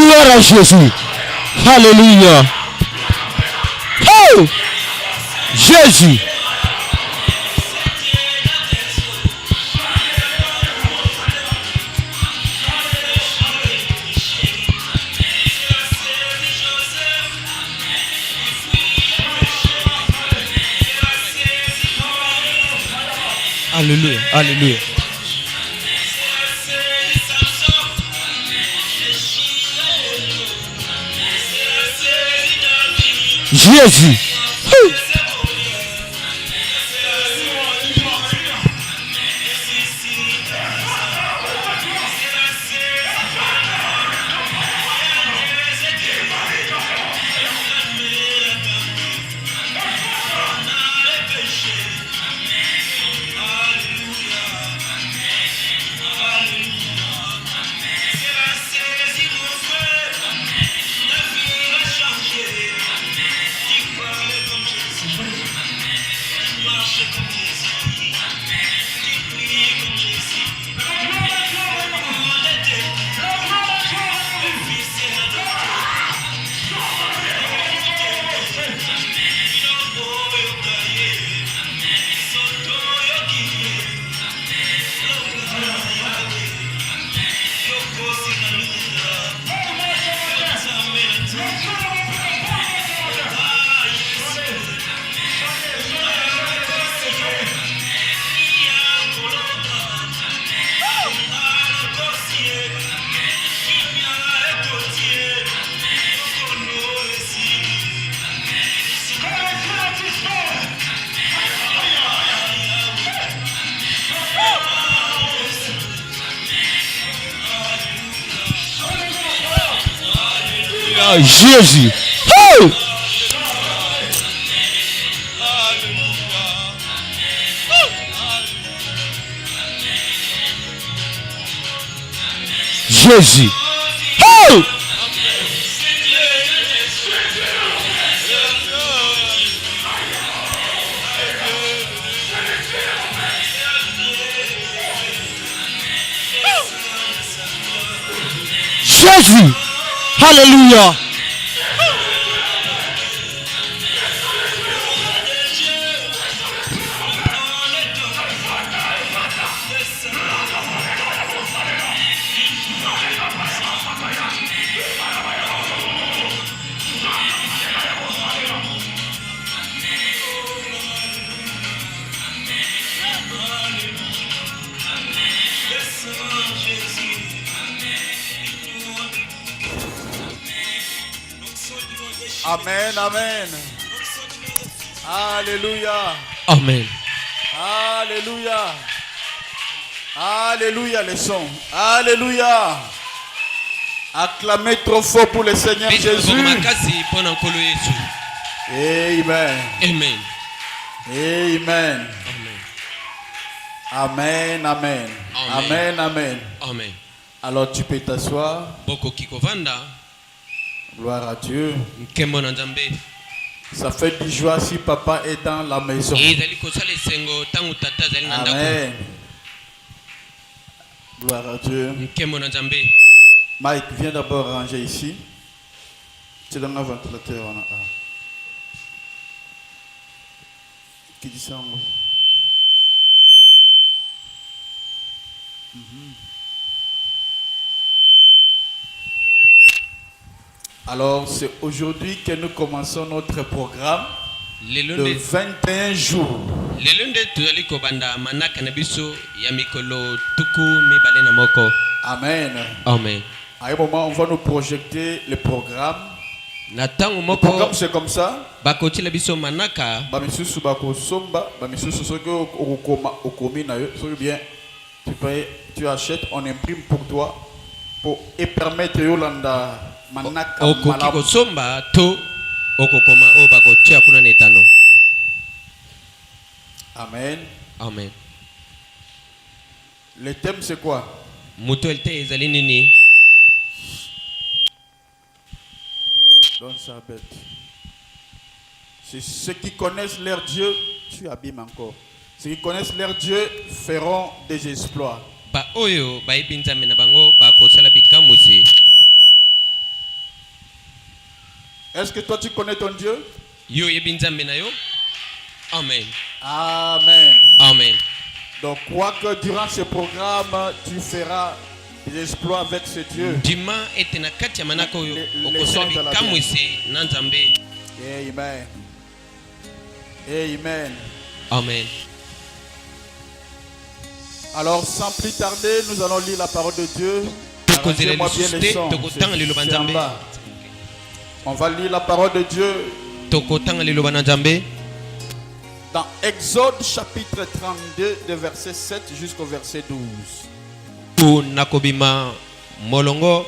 Gloire à Jésus. Alléluia. Oh! Jésus. Alléluia, alléluia. Jésus. Jésus. Oh! Jésus. Oh! Jésus. Alléluia. Amen, amen. Alléluia. Amen. Alléluia. Alléluia, les sons. Alléluia. Acclamez trop fort pour le Seigneur Jésus. Amen. Amen. Amen. Amen, amen. Amen, amen. Amen. Alors tu peux t'asseoir. Gloire à Dieu. Ça fait du joie si papa est dans la maison. Amen. Gloire à Dieu. Mike, viens d'abord ranger ici. C'est dans un ventilateur. Qui dit ça en haut? Alors, c'est aujourd'hui que nous commençons notre programme de 21 jours. Amen. Amen. À un moment, on va nous projeter le programme. Le programme, c'est comme ça. Tu achètes, on imprime pour toi et permettre Yolanda. Amen. Amen. Le thème c'est quoi? Donne ça bête. C'est ceux qui connaissent leur Dieu, tu abîmes encore. Ceux qui connaissent leur Dieu feront des exploits. Est-ce que toi tu connais ton Dieu? Yo yebi nzambe na yo. Amen. Amen. Amen. Donc, crois que durant ce programme, tu feras des exploits avec ce Dieu. Dima ete na kati ya manako yo Les okosala sons de la bikamwisi na nzambe. Amen. Amen. Amen. Alors, sans plus tarder, nous allons lire la parole de Dieu. Tokozela Arrangez-moi bien les lisusu te sons. tokotanga liloba C'est en nzambe. bas. On va lire la parole de Dieu Tokotanga liloba na nzambe. dans Exode chapitre 32, de verset 7 jusqu'au verset 12. Nakobima molongo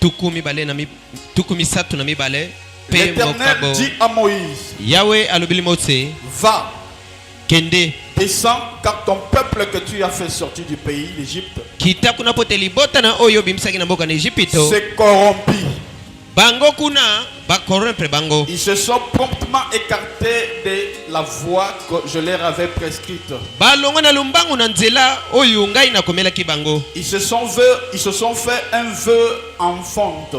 tukumi satu na mibale pe L'Éternel mokabo. dit à Moïse, Yahweh alobeli Mose va, kende descends, car ton peuple que tu as fait sortir du pays d'Égypte kita kuna pote libota na oyo bimisaki na mboka na Egypto. s'est corrompu. Bango kuna ba corrompre bango. Ils se sont promptement écartés de la voie que je leur avais prescrite. Balongo na lumbangu na nzela oyo ngai nakomelaki bango. Ils se sont fait un vœu en fonte.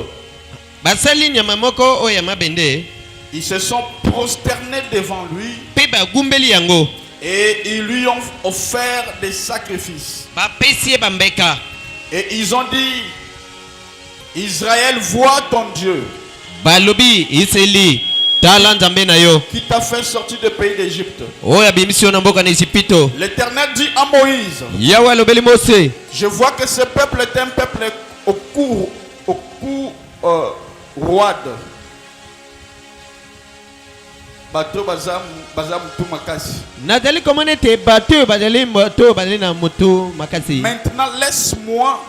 Basali nyama moko oyo ya mabende Ils se sont prosternés devant lui pe bagumbeli yango. et ils lui ont offert des sacrifices. Bapesi ye bambeka. Et ils ont dit, Israël, vois ton Dieu Balobi Iseli tala nzambe na yo qui t'a fait sortir du pays d'Égypte. oyo abimisi yo na mboka na Egypto. L'Éternel dit à Moïse, Yahweh alobeli Mose, je vois que ce peuple est un peuple au cou roide. Bateau bazam tout makasi. nazali komona ete bato oyo bazali na moto makasi. Maintenant laisse-moi,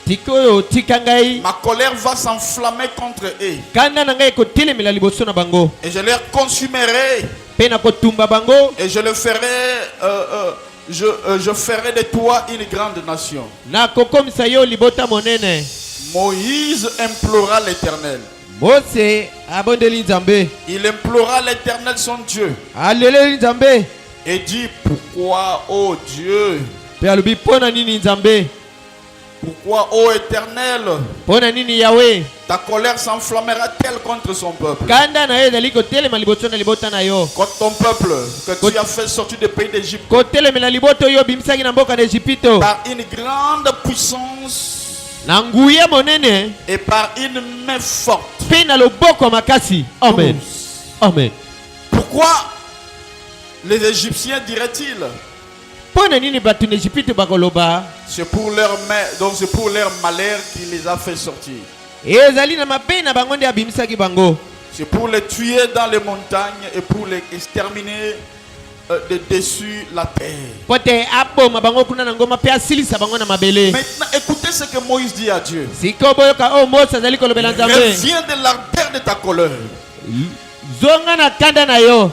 Tika oyo tika ngai ma colère va s'enflammer contre eux kanda na ngai ekotelemela liboso na bango et je les consumerai mpe na kotumba bango et je le ferai je ferai de toi une grande nation. na kokomisa yo libota monene. Moïse implora l'Éternel. Mose abondeli nzambe, Il implora l'Éternel son Dieu aleleli nzambe et dit, pourquoi, ô Dieu, mpe alobi mpo na nini nzambe, pourquoi, ô Éternel, mpo na nini Yawe ta colère s'enflammera-t-elle contre son peuple? kanda na yo ezali kotelema liboso na libota na yo, Contre ton peuple que tu as fait sortir du pays d'Égypte kotelemela libota oyo obimisaki na mboka na Egypto par une grande puissance na nguya monene et par une main forte. mpe na loboko makasi. Amen. Amen. Pourquoi les Égyptiens diraient-ils? Mpo na nini bato na Egypto bakoloba C'est pour leur main, donc c'est pour leur malheur qu'il les a fait sortir. ezali na mabe na bango nde abimisaki bango, C'est pour les tuer dans les montagnes et pour les exterminer de dessus la terre. po te aboma bango kuna na ngoma mpe asilisa bango na mabele. Maintenant, écoutez ce que Moïse dit à Dieu. Sikoyo boyoka oyo Mose azali kolobela nzambe, Reviens de l'ardeur de ta colère. zonga na kanda na yo,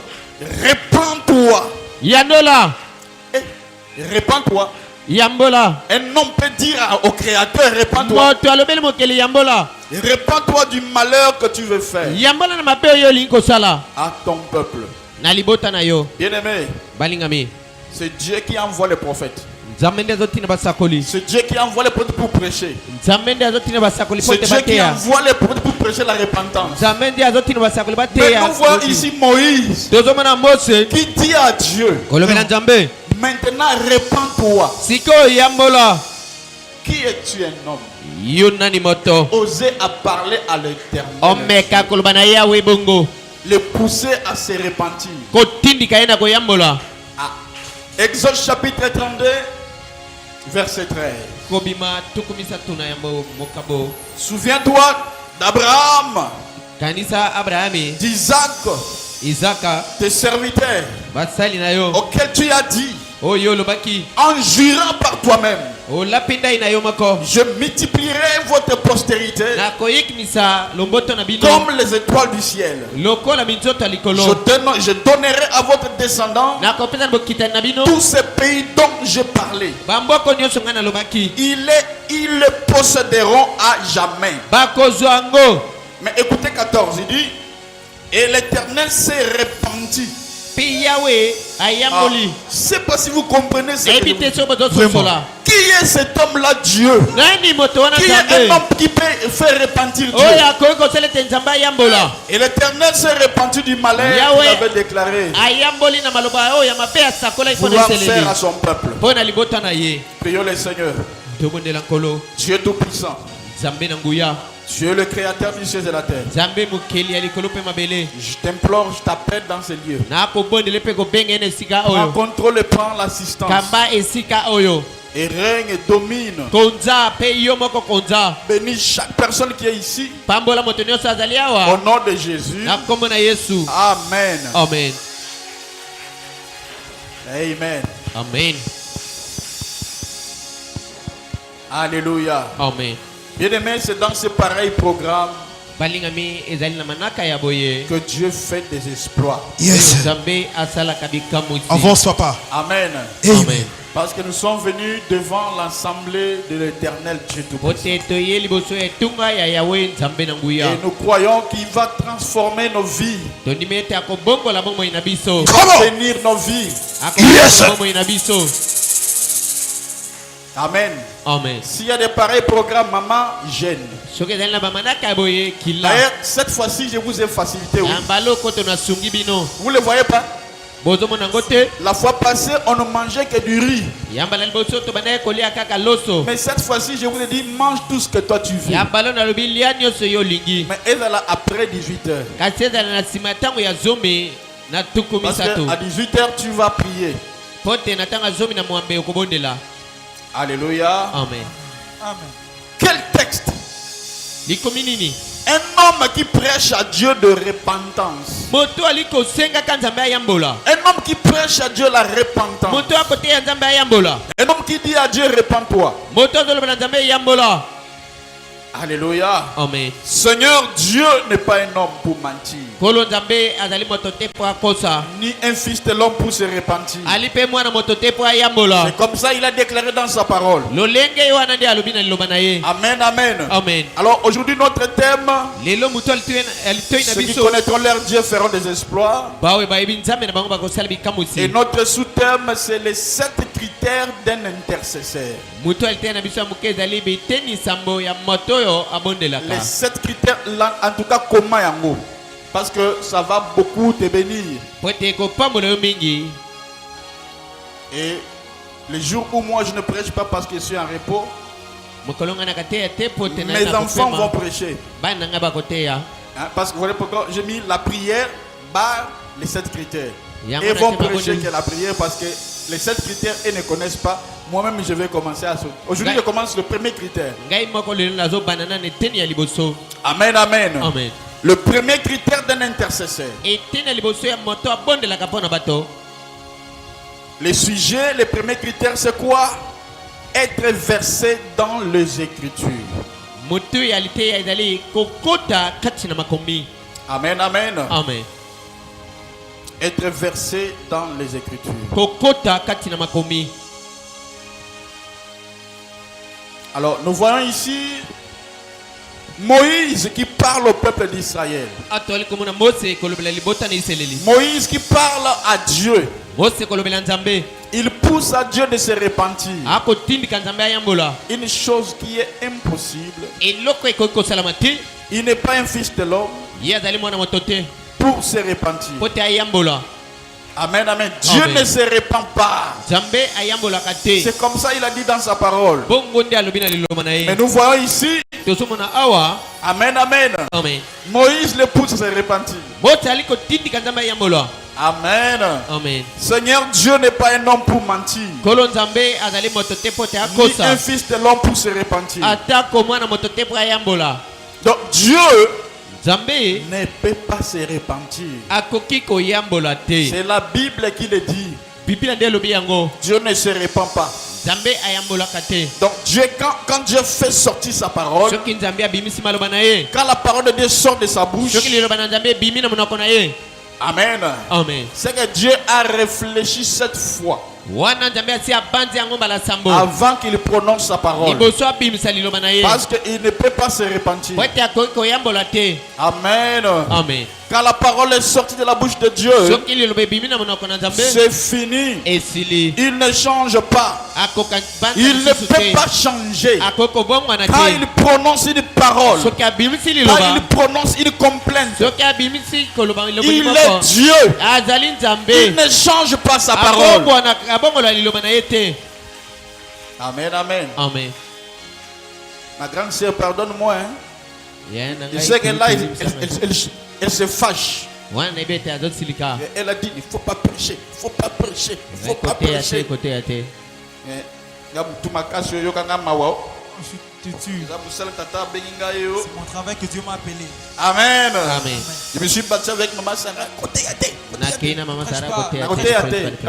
Répands-toi. yandola Répands-toi. yambola. Un homme peut dire au Créateur, répands-toi. Moto alobeli mokeli yambola, Répands-toi du malheur que tu veux faire yambola na mabe oyo olingi kosala à ton peuple. na libota na yo. Bien-aimé, Balingami, c'est Dieu qui envoie les prophètes. nzambe nde azotina basakoli, C'est Dieu qui envoie les prophètes pour prêcher. nzambe nde azotina basakoli po C'est te Dieu qui bateya, envoie les prophètes pour prêcher la repentance. nzambe nde azotina basakoli Mais bateya. nous voyons ici Moïse tozomona Mose qui dit à Dieu, kolobela nzambe, maintenant répands-toi. sikoyo yambola. Qui es-tu un homme? Yo nani moto Oser à parler à l'Éternel. omeka koloba na Yawe bongo, Le pousser à se repentir. kotindika ye na koyambola. Ah. Exode chapitre 32, verset 13. Kobima tukumisatu na yambo mokabo. Souviens-toi d'Abraham, Kanisa Abrahami, d'Isaac, Isaka, tes serviteurs, basali na yo auxquels tu as dit, oyo lobaki en jurant par toi-même, olapindai na yo moko, je multiplierai votre postérité na koyekimisa lomboto na bino comme les étoiles du ciel. lokola minzoto ya likolo, Je donnerai à votre descendant na kopesa bokitani na bino tous ces pays dont j'ai parlé. bamboko nyonso ngai nalobaki Ils le posséderont à jamais. bakozwa yango. Mais écoutez 14, il dit, et l'Éternel s'est répandu Puis Yahweh Ah, ayamboli. je ne sais pas si vous comprenez ce que je vous Ebite dis. so bozo sosola. Qui est cet homme-là, Dieu? Nani moto wana Qui est un Nzambe? homme qui peut faire repentir Dieu? Oya koyi koselete Nzambe ayambola. Et l'Éternel s'est repenti du malheur qu'il Yahweh avait déclaré ayamboli na maloba oya mabe asakola ifo na vouloir faire seleli. à son peuple. Pona libota na ye. Prions le Seigneur. Tobondela nkolo. Dieu Tout-Puissant. Nzambe na nguya. Tu es le créateur du ciel et de la terre. Nzambe mukeli ya likolo pe mabele. Je t'implore, je t'appelle dans ces lieux. Na kobondele pe kobenga ene esika Prends oyo. contrôle et prends l'assistance. Kamba esika oyo. Et règne et domine. Konza pe yo moko konza. Bénis chaque personne qui est ici. Pambola moto nyonso azali Au awa. nom de Jésus. Na kombo na Yesu. Amen. Amen. Amen. Amen. Alléluia. Amen. Bien-aimés, c'est dans ce pareil programme Balingami ezali na manaka ya boye. que Dieu fait des exploits. Yes. Nzambe asala kabika musi. Avance, papa. Amen. Amen. Parce que nous sommes venus devant l'assemblée de l'Éternel Dieu Tout-Puissant. Pote toye liboso etunga ya Yahweh Nzambe na nguya. Et nous croyons qu'il va transformer nos vies, Tondimete akobongola bombo ina biso. Come on. bénir nos vies. Yes. Akobongola bombo ina biso. Amen. Amen. S'il y a des pareils programmes, maman, gêne. Soki ezali na bamanaka ya boye kila. D'ailleurs, cette fois-ci, je vous ai facilité. Oui. Yambalo koto na sungi bino. Vous ne le voyez pas? Bozo mona ngote. La fois passée, on ne mangeait que du riz. Yambala liboso to banaye kolia kaka loso. Mais cette fois-ci, je vous ai dit, mange tout ce que toi tu veux. Yambalo na lobi lia nyonso yo lingi. Mais elle est là après 18h. Kasi ezala na nsima ntango ya zomi na tuku Parce misato. qu'à 18h, tu vas prier. Pote na ntango ya zomi na mwambe okobondela. Alléluia. Amen. Amen. Quel texte? Likomi nini? Un homme qui prêche à Dieu de repentance. Moto ali kosengaka Nzambe ayambola. Un homme qui prêche à Dieu la repentance. Moto akoteya Nzambe ayambola. Un homme qui dit à Dieu, repens-toi. Moto azoloba na Nzambe ayambola. Alléluia. Amen. Seigneur Dieu n'est pas un homme pour mentir, Kolo Nzambe azali moto te po akosa. ni un fils de l'homme pour se repentir. Ali pe mwana moto te po ayambola. C'est comme ça il a déclaré dans sa parole. Lolenge wana ndi alobi na liloba na ye. Amen, amen. Amen. Alors aujourd'hui notre thème, Lelo muto alitoyi na ceux qui biso. connaîtront leur Dieu feront des exploits. Bawe bayebi Nzambe na bango bakosala bikamusi. Et notre sous-thème c'est les 7 critères d'un intercesseur. Muto aliteya na biso ya moke ezali biteni sambo ya moto oyo abondelaka. Les 7 critères, là, en tout cas, comment yango? Parce que ça va beaucoup te bénir. Po ete kopambola yo mingi. Et les jours où moi je ne prêche pas parce que je suis en repos, Mokolo nga nakateya te po ete na mes enfants vont kopema. prêcher. Bana nanga bakoteya. Hein, parce que vous voyez pourquoi j'ai mis la prière par les 7 critères. Yango Et ils vont na te prêcher bakoni. que la prière parce que les 7 critères, ils ne connaissent pas. Moi-même, je vais commencer à ça. Aujourd'hui, je commence le premier critère. Ngai moko lelo nazobana na eteni ya liboso. Amen, amen. Amen. Le premier critère d'un intercesseur. Eteni ya liboso ya moto abondelaka mpo na bato. Les sujets, les premiers critères, c'est quoi? Être versé dans les Écritures. Moto ya liteya ezali kokota kati na makomi. Amen, amen. Amen. Être versé dans les Écritures. Kokota kati na makomi. Alors, nous voyons ici Moïse qui parle au peuple d'Israël. Atoli komona Mose kolobela libota na Iseleli. Moïse qui parle à Dieu. Mose kolobela Nzambe. Il pousse à Dieu de se repentir. Akotindika Nzambe ayambola. Une chose qui est impossible. Eloko ekoki kosalama te. Il n'est pas un fils de l'homme Ye azali mwana moto te. pour se repentir. Po te ayambola. Amen, amen. Dieu Amen. ne se repent pas. Nzambe ayambolaka te. C'est comme ça il a dit dans sa parole. Bongo nde alobi na liloba na ye. Mais nous voyons ici, Tozomona awa. amen, amen. Amen. Moïse le pousse à se repentir. Mose ali kotindika Nzambe ayambola. Amen. Amen. Seigneur Dieu n'est pas un homme pour mentir, Kolo Nzambe azali moto te po te ni akosa. un fils de l'homme pour se repentir. Atako mwana moto te po ayambola. Donc Dieu Nzambe ne peut pas se repentir. akoki koyambola te. C'est la Bible qui le dit. Biblia nde elobi yango. Dieu ne se repent pas. Nzambe ayambolaka te. Donc Dieu, quand Dieu fait sortir sa parole, Soki Nzambe abimisi maloba na ye. quand la parole de Dieu sort de sa bouche, Soki liloba na Nzambe ebimi na monoko na ye. amen. Amen. C'est que Dieu a réfléchi cette fois wana nzambe asi abanzi yango mbala sambo avant qu'il prononce sa parole. liboso abimisa liloba na ye Parce qu'il ne peut pas se repentir. po ete akoki koyambola te. Amen. Amen. Quand la parole est sortie de la bouche de Dieu, soki liloba ebimi na monoko na nzambe c'est fini. esili Il ne change pas. akoka banza Il ne lisusu peut te. pas changer. akoki kobongwana Quand te il prononce une parole, soki abimisi quand liloba il prononce une complainte, soki abimisi koloba liloba il moko est Dieu. azali Il nzambe ne change pas sa parole. abongola liloba na ye te. Amen, amen. Amen. Ma grande sœur, pardonne-moi. Hein. Ye na Je ngai sais qu'elle là, kulutu elle se fâche. wana na ebe ete azosilika Elle a dit, il ne faut pas prêcher. Il ne faut pas prêcher. Il ne faut pas koteya te prêcher. koteya te. Je te tue. C'est mon travail que Dieu m'a appelé. Amen. Amen. Je me suis battu avec Maman Sarah. nakei na mama Sara koteya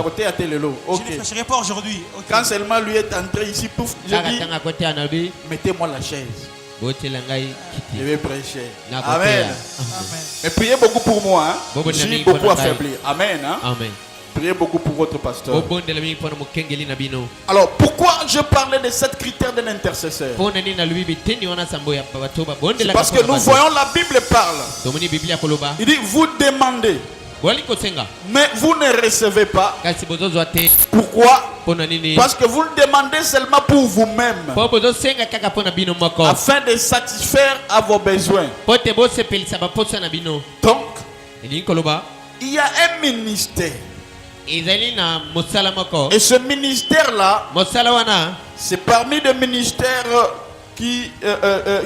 Côté lelo. Ok. Je ne prêcherai pas aujourd'hui. Ok. Quand seulement lui est entré ici, pouf, je kaka dis, ntanga koteya na bi mettez-moi la chaise. botela ngai Je kiti vais prêcher. na Amen. koteya. Amen. Et priez beaucoup pour moi. Hein. Bobo Je na suis mingi beaucoup mpona ngai. affaibli. Amen. Hein. Amen. Priez beaucoup pour votre pasteur. bobondela mingi mpona mokengeli na bino Alors, pourquoi je parlais de cette critère de l'intercesseur? mpona nini nalobi biteni wana sambo ya bato C'est babondelaka parce que nous voyons la Bible parle. tomoni biblia koloba Il dit, vous demandez, bwali kosenga mais vous ne recevez pas. kasi bozozwa te Pourquoi? mpona nini Parce que vous le demandez seulement pour vous-même, po bozosenga kaka mpona bino moko afin de satisfaire à vos besoins. po te bosepelisa baposa na bino Donc, elingi koloba il y a un ministère. ezali na mosala moko Et ce ministère-là, mosala wana c'est parmi les ministères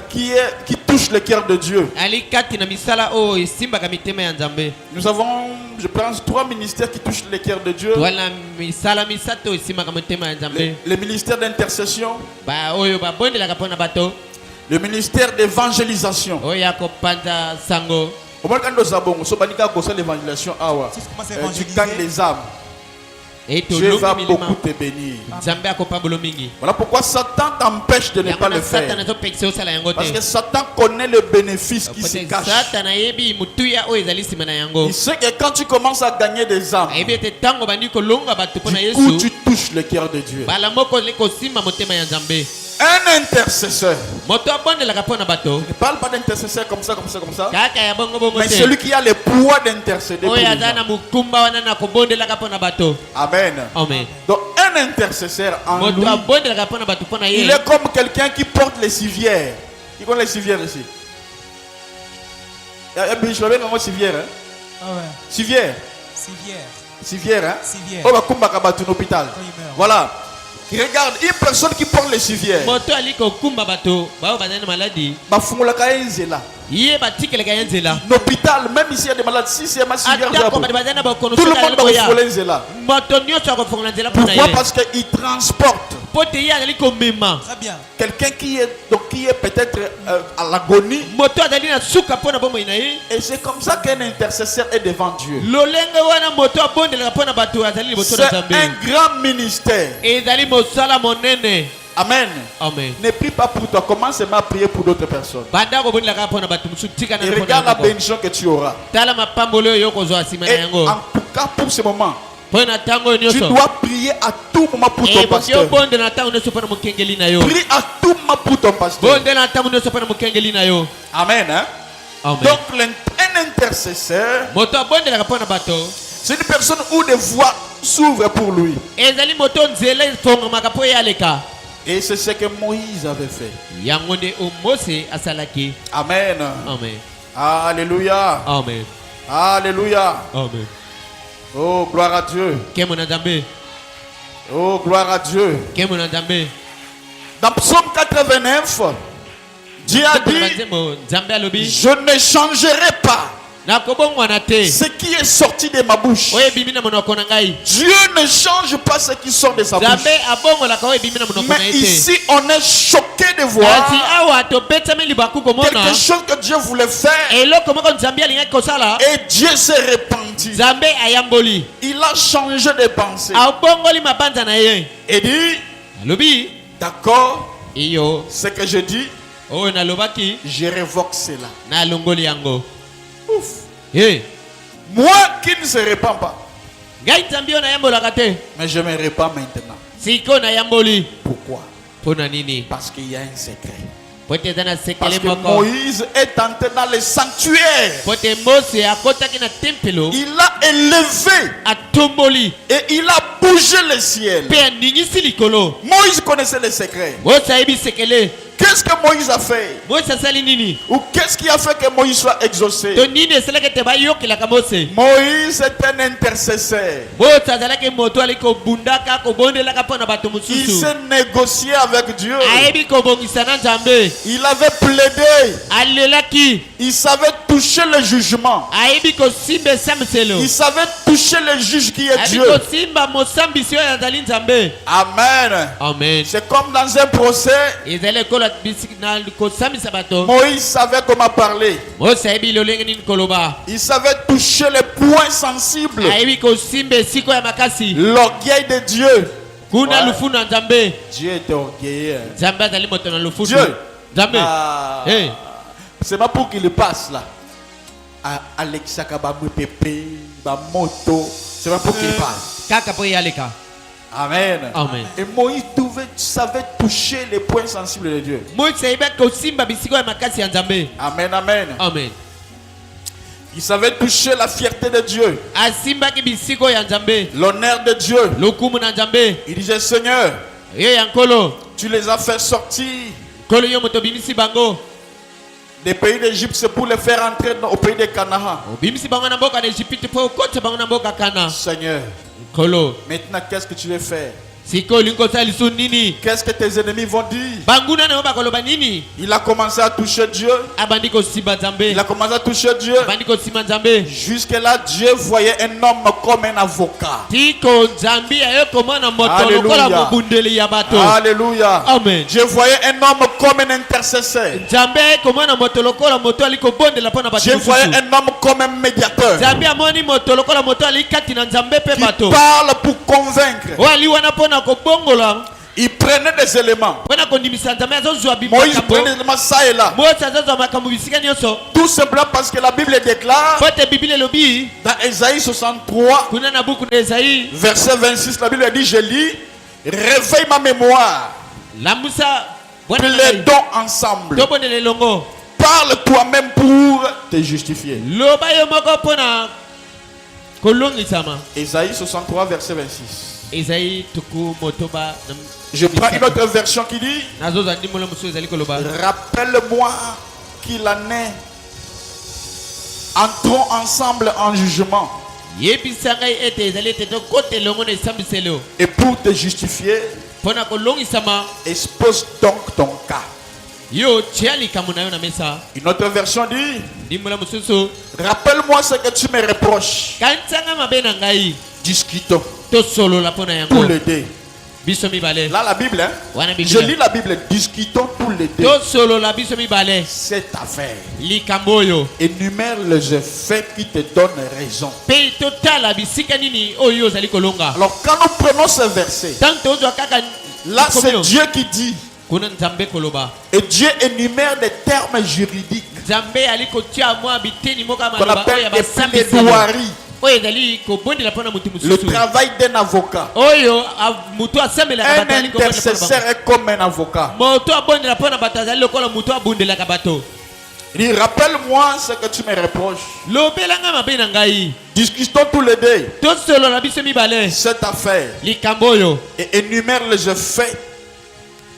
qui touchent le cœur de Dieu. ali kati na misala oyo esimbaka mitema ya nzambe Nous avons, je pense, 3 ministères qui touchent le cœur de Dieu. toala misala misato oyo esimbaka mitema ya nzambe Le ministère d'intercession, ba oyo babondelaka mpona bato le ministère d'évangélisation. oyo ya kopanza sango Au moins, quand nous avons l'évangélisation, Si tu commences à tu évangéliser, gagnes les âmes. e Dieu va tolongi beaucoup milima te bénir. nzambe akopambolo mingi Voilà pourquoi Satan t'empêche de ne yango pas le na satana faire. azopekisa osala yango Parce que te Satan connaît le bénéfice qui se pote cache. satana ayebi motuya oyo ezali nsima na yango Il sait que quand tu commences à gagner des âmes, ayebi ete ntango bandi kolonga bato mpona du coup, yesu tu touches le cœur de Dieu. mbala moko ozali kosimba motema ya nzambe Un intercesseur. moto abondelaka mpona bato Ne parle pas d'intercesseur comme ça, comme ça, comme ça. kaka ya bongo bongo Mais te celui qui a le poids d'intercéder pour les oyo aza na gens. mokumba wana na kobondelaka mpona bato Amen. amen Donc un intercesseur en moto lui, abondelaka mpona bato mpona il ye est comme quelqu'un qui porte les civières. Qui connaît les civières ici? Je l'avais comme civière. Hein? Ah ouais. Civière. Civière. Civière. Hein? Civière. Oh, bah, kumba kabatu en hôpital. Quand il meurt. Voilà. Regarde, une personne qui porte les civières. moto ali kokumba bato bao bazali na maladi Bafungolaka enzela. ye batikelaka ye nzela L'hôpital, même ici il y a des malades, si c'est ma civière, atako bato bazali na bokono tout le soki monde azali va koya voler nzela. moto nyonso akofongola nzela mpona Pourquoi? ye Parce qu'il transporte po te ye azali komema Très bien. quelqu'un qui est peut-être à l'agonie. moto azali na suka mpona bomoi na ye Et c'est comme ça qu'un intercesseur est devant Dieu. lolenge wana moto abondelaka mpona bato azali liboso C'est na nzambe un grand ministère. ezali mosala monene Amen. amen Ne prie pas pour toi, commence seulement à prier pour d'autres personnes. banda kobondelaka mpona bato mosusu tikana Et mpona regarde la yango bénédiction que tu auras. tala mapambolo oyo okozwa nsima na Et yango en tout cas, pour ce moment, mpo na ntango oyo tu nyonso dois prier à tout moment pour ton boki pasteur. obondela na ntango nyonso mpona mokengeli na yo Prie à tout moment pour ton pasteur. bondela na ntango nyonso mpona mokengeli na yo Amen. Hein? amen Donc, un intercesseur, moto abondelaka mpona bato c'est une personne où des voies s'ouvrent pour lui. ezali moto nzela efongomaka mpo ye aleka Et c'est ce que Moïse avait fait. yango nde o mose asalaki Amen. amen Alléluia. amen Alléluia. amen Oh, gloire à Dieu. nkembo na nzambe Oh, gloire à Dieu. nkembo na nzambe Dans Psaume 89, Dieu a Tokona dit, banzembo nzambe alobi je ne changerai pas nakobongwana te ce qui est sorti de ma bouche. oyo ebimi na monoko na ngai Dieu ne change pas ce qui sort de sa bouche. nzambe abongolaka oyo ebimi na monoko na Mais ye te ici, on est choqué de kasi voir awa tobetami libaku komona quelque chose que Dieu voulait faire eloko moko nzambe alingaki kosala et Dieu s'est repenti. nzambe ayamboli Il a changé de pensée abongoli mabanza na ye et dit, alobi d'accord, iyo ce que je dis, oyo nalobaki je révoque cela. nalongoli yango Ouf. ye Moi qui ne se repens pas, Ngai Nzambe ona yambolaka te. Mais je ne me répands maintenant. Siko na yamboli. Pourquoi? Pona nini? Parce qu'il y a un secret. Pote zana Parce sekele que moko. Moïse est entré dans le sanctuaire. Pote Mose akotaki na tempelo. Il a élevé Atomboli. et il a bougé le ciel. Pe aningisi likolo. Moïse connaissait le secret. Mose ayebi sekele. Qu'est-ce que Moïse a fait? Mose asali nini? Ou qu'est-ce qui a fait que Moïse soit exaucé? To nini esalaki te bayokelaka Mose? Moïse est un intercesseur. Mose azalaki moto ali kobundaka kobondelaka mpo na bato Il mosusu. s'est négocié avec Dieu. Ayebi kobongisa na Nzambe. Il avait plaidé. Alelaki. Il savait toucher le jugement. Ayebi kosimba esambiselo. Il savait toucher le juge qui est Ayebi Dieu. kosimba mosambisi oyo azali Nzambe. Amen. Amen. C'est comme dans un procès. Ezali kola bisiki na kosambisa bato. Moïse savait comment parler. Mose ayebi lolenge nini koloba. Il savait toucher les points sensibles. Ayebi kosimba esiko ya makasi. L'orgueil de Dieu. Kuna Ouais. lufu na Nzambe. Dieu était orgueilleux. Nzambe azali moto na lufu. Dieu. Nzambe. Ah. Hey. C'est pas pour qu'il passe là. Alexa Kababou Pépé, Moto. C'est pas pour qu'il passe. Kaka po yaleka. Amen. Amen. Et Moïse savait toucher les points sensibles de Dieu. Mose ayebi kosimba bisiko ya makasi ya Nzambe. Amen, amen. Amen. Il savait toucher la fierté de Dieu, Asimbaki bisiko ya Nzambe. l'honneur de Dieu. Lokumu na Nzambe. Il disait, Seigneur, Yo ya nkolo. tu les as fait sortir Kolo yo moto bimisi bango. des pays d'Égypte, c'est pour les faire entrer au pays de Canaan. Bimisi bango na mboka na Egypte po kote bango na mboka kana. Seigneur, Kolo. maintenant qu'est-ce que tu veux faire? Siko linko salisu nini? Qu'est-ce que tes ennemis vont dire? Banguna na bakoloba nini? Il a commencé à toucher Dieu. Abandi ko simba Nzambe. Il a commencé à toucher Dieu. Abandi ko simba Nzambe. Jusque-là, Dieu voyait un homme comme un avocat. Tiko Nzambe ayo komana moto Alléluia. lokola mobundeli ya bato. Alléluia. Amen. Dieu voyait un homme comme un intercesseur. Nzambe komana moto lokola moto aliko bondela pona bato. Dieu voyait un homme comme un médiateur. Nzambe amoni moto lokola moto ali kati na Nzambe pe Qui bato. parle pour convaincre. Wali wana pona ko bongola. Il prenait des éléments. Pona ko ndimisa Nzambe azozwa bible. Moïse prenait des éléments ça et là. Mose azozwa makambo bisika nyonso. Tout simplement parce que la Bible déclare Pote Bible lobi. dans Ésaïe 63, Kuna na buku na Esaïe. verset 26, la Bible dit, je lis, réveille ma mémoire, Lamusa bwana na plaidons ensemble. tobonele longo. Parle toi-même pour te justifier. Loba yo moko pona kolongisama. Ésaïe 63, verset 26. Esaïe tuku motoba. Je prends une autre version qui dit, Nazoza ndimolo musu ezali koloba. rappelle-moi qu'il en est. Entrons ensemble en jugement. Yebisa ngai ete ezali ete tokote longo na esambiselo. Et pour te justifier, Pona kolongisama expose donc ton cas. yo tia likambo na yo na mesa. Une autre version dit, Ndimolo mususu. rappelle-moi ce que tu me reproches. Kansanga mabe na ngai. Discutons Tosolola pona yango. tous les deux. Biso mibale. Là, la Bible, hein? Wana Je Biblia. lis la Bible. Discutons tous les deux Tosolola biso mibale. cette affaire. Likambo yo. Énumère les effets qui te donnent raison. Pe totala bisika nini oyo ozali kolonga. Alors, quand nous prenons ce verset, Tant tozwa kaka là, c'est likomio. Dieu qui dit. Kuna Nzambe koloba. Et Dieu énumère des termes juridiques Nzambe ali kotia mwa biteni moka qu'on maloba oyo appelle ya des basambiselo. plaidoiries. Oyo ezali kobondela pona mutu Le mususu. travail d'un avocat. Oyo mutu asambelaka Un bato ali kobondela pona intercesseur est comme un avocat. bango. Moto abondela pona bato azali lokola mutu abundelaka bato. Il dit, rappelle-moi ce que tu me reproches. Lobelanga mabe na ngai. Discutons tous les deux Tosolola biso mibale. cette affaire Likambo oyo. et énumère les effets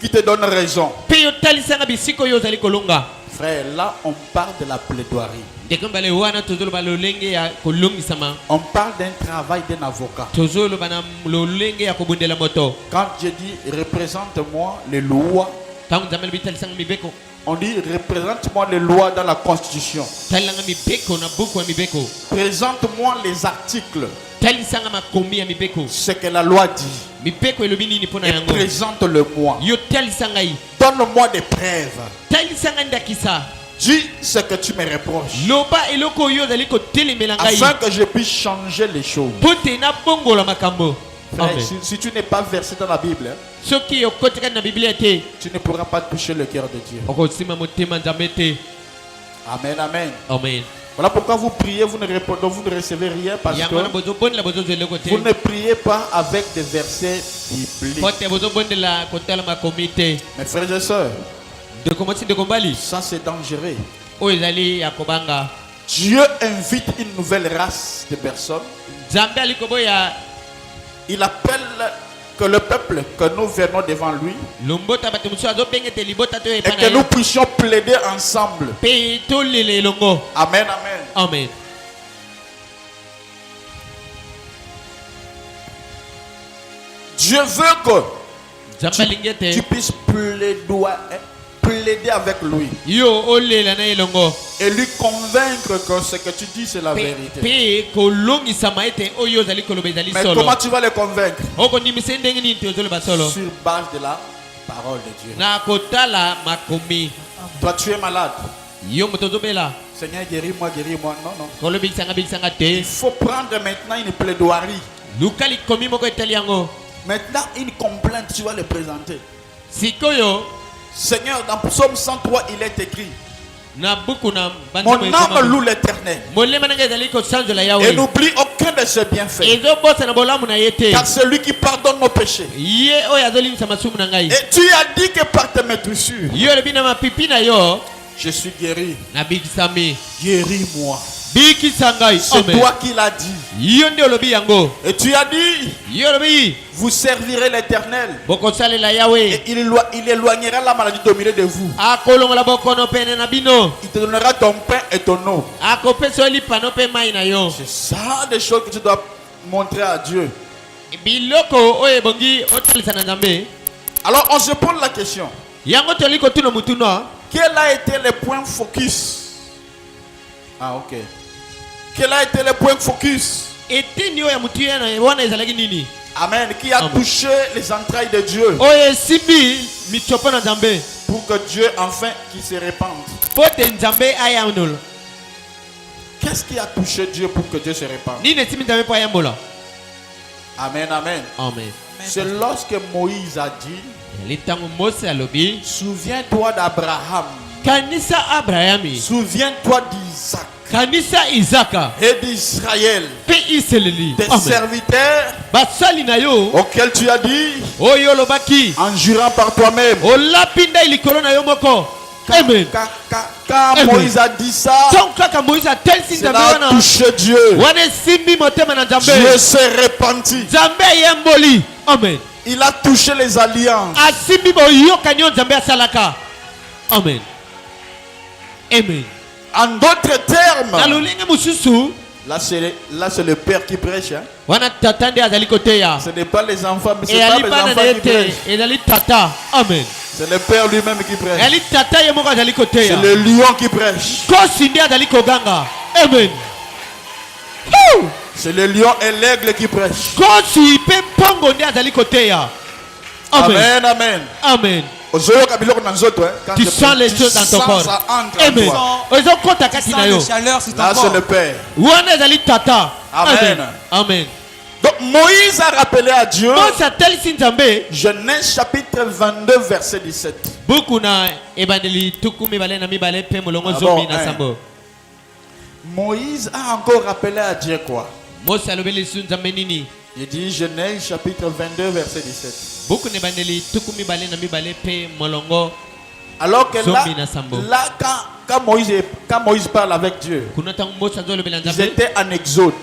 qui te donnent raison. Pe yo talisanga bisiko oyo ozali kolonga. Frère, là, on parle de la plaidoirie. Ndeko mbale wana tozoloba lolenge ya kolongisama. On parle d'un travail d'un avocat. Tozoloba na lolenge ya kobundela moto. Quand Dieu dit, représente-moi les lois, Tangu Nzambe bitalisanga mibeko. on dit, représente-moi les lois dans la Constitution. Talanga mibeko na buku ya mibeko. Présente-moi les articles, Talisanga makomi ya mibeko. ce que la loi dit. Mibeko elobi nini pona Et yango. présente-le-moi. Yo talisanga yi. Donne-moi des preuves. Talisanga ndakisa. Dis ce que tu me reproches. Loba eloko yo zali kotelemela ngai. Afin que je puisse changer les choses. Pote na bongola makambo. Frère, Amen. si tu n'es pas versé dans la Bible, hein, Soki okotika na Biblia te. tu ne pourras pas toucher le cœur de Dieu. Okosima motema Nzambe te. Amen, amen. Amen. Voilà pourquoi vous priez, vous ne recevez rien parce que vous ne priez pas avec des versets bibliques. Mes frères et sœurs, ça c'est dangereux. Dieu invite une nouvelle race de personnes. Il appelle que le peuple, que nous venons devant lui et que nous puissions plaider ensemble. Amen, amen. Amen. Dieu veut que tu puisses plaider avec lui et lui convaincre que ce que tu dis c'est la vérité. Mais comment tu vas le convaincre? Sur base de la parole de Dieu. Toi tu es malade. Seigneur, guéris-moi, guéris-moi. Non, non. Il faut prendre maintenant une plaidoirie. Maintenant, une complainte, tu vas le présenter. Seigneur, dans Psaume 103, il est écrit: mon âme loue l'Éternel et n'oublie aucun de ses bienfaits, car c'est lui qui pardonne nos péchés. Et tu as dit que par tes maîtrissures je suis guéri. Guéris-moi. C'est toi qui l'as dit. Et tu as dit: vous servirez l'Éternel et il éloignera la maladie de milieu de vous. Il te donnera ton pain et ton eau. C'est ça des choses que tu dois montrer à Dieu. Alors on se pose la question: quel a été le point focus? Ah, ok. Quel a été le point focus? Amen. Qui a touché les entrailles de Dieu pour que Dieu enfin qui se répande. Qu'est-ce qui a touché Dieu pour que Dieu se répande? Amen, amen. C'est lorsque Moïse a dit: souviens-toi d'Abraham. Souviens-toi d'Isaac. Et d'Israël, tes serviteurs auxquels tu as dit, en jurant par toi-même. Quand Moïse a dit ça, cela a touché Dieu. Dieu s'est repenti. Il a touché les alliances. Amen. En d'autres termes, là c'est le père qui prêche. Hein? Ce n'est pas les enfants, mais ce n'est pas les enfants qui prêchent. Amen. C'est le père lui-même qui prêche. C'est le lion qui prêche. Amen. C'est le lion et l'aigle qui prêche. Amen, amen. Amen. Tu sens les choses dans ton corps. Amen. Là c'est le Père. Amen. Amen. Donc Moïse a rappelé à Dieu. Genèse chapitre 22 verset 17. Moïse a encore rappelé à Dieu quoi? Il dit Genèse chapitre 22 verset 17. Alors que là quand Moïse parle avec Dieu, ils étaient en exode.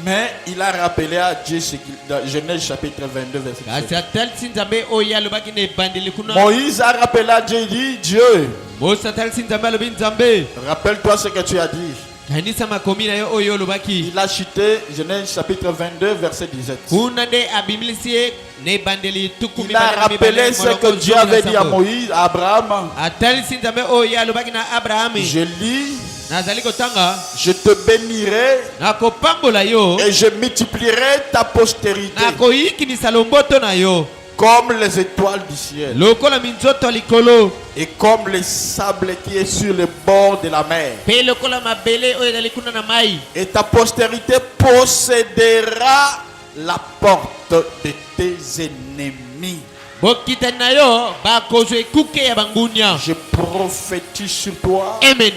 Mais il a rappelé à Dieu ce qu'il dans Genèse chapitre 22 verset 17. Moïse a rappelé à Dieu, il dit Dieu, rappelle-toi ce que tu as dit. Il a cité Genèse chapitre 22 verset 17. Il a rappelé ce que Dieu avait dit à Moïse, à Abraham. Je lis: je te bénirai et je multiplierai ta postérité comme les étoiles du ciel et comme le sable qui est sur le bord de la mer. Et ta postérité possédera la porte de tes ennemis. Je prophétise sur toi. Amen.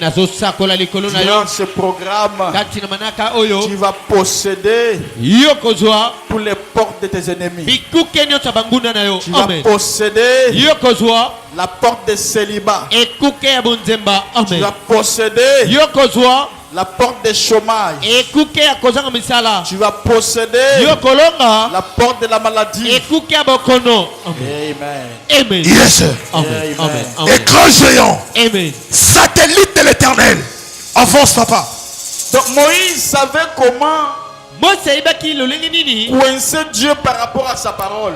Durant ce programme, tu vas posséder toutes les portes de tes ennemis. Tu vas posséder la porte de célibat. Tu vas posséder la porte de chômage. Tu vas posséder la porte de la maladie. Amen. Amen. Yes. Amen. Amen. Écran géant. Amen. Satellite de l'éternel. Avance, papa. Donc Moïse savait comment coincer Dieu par rapport à sa parole.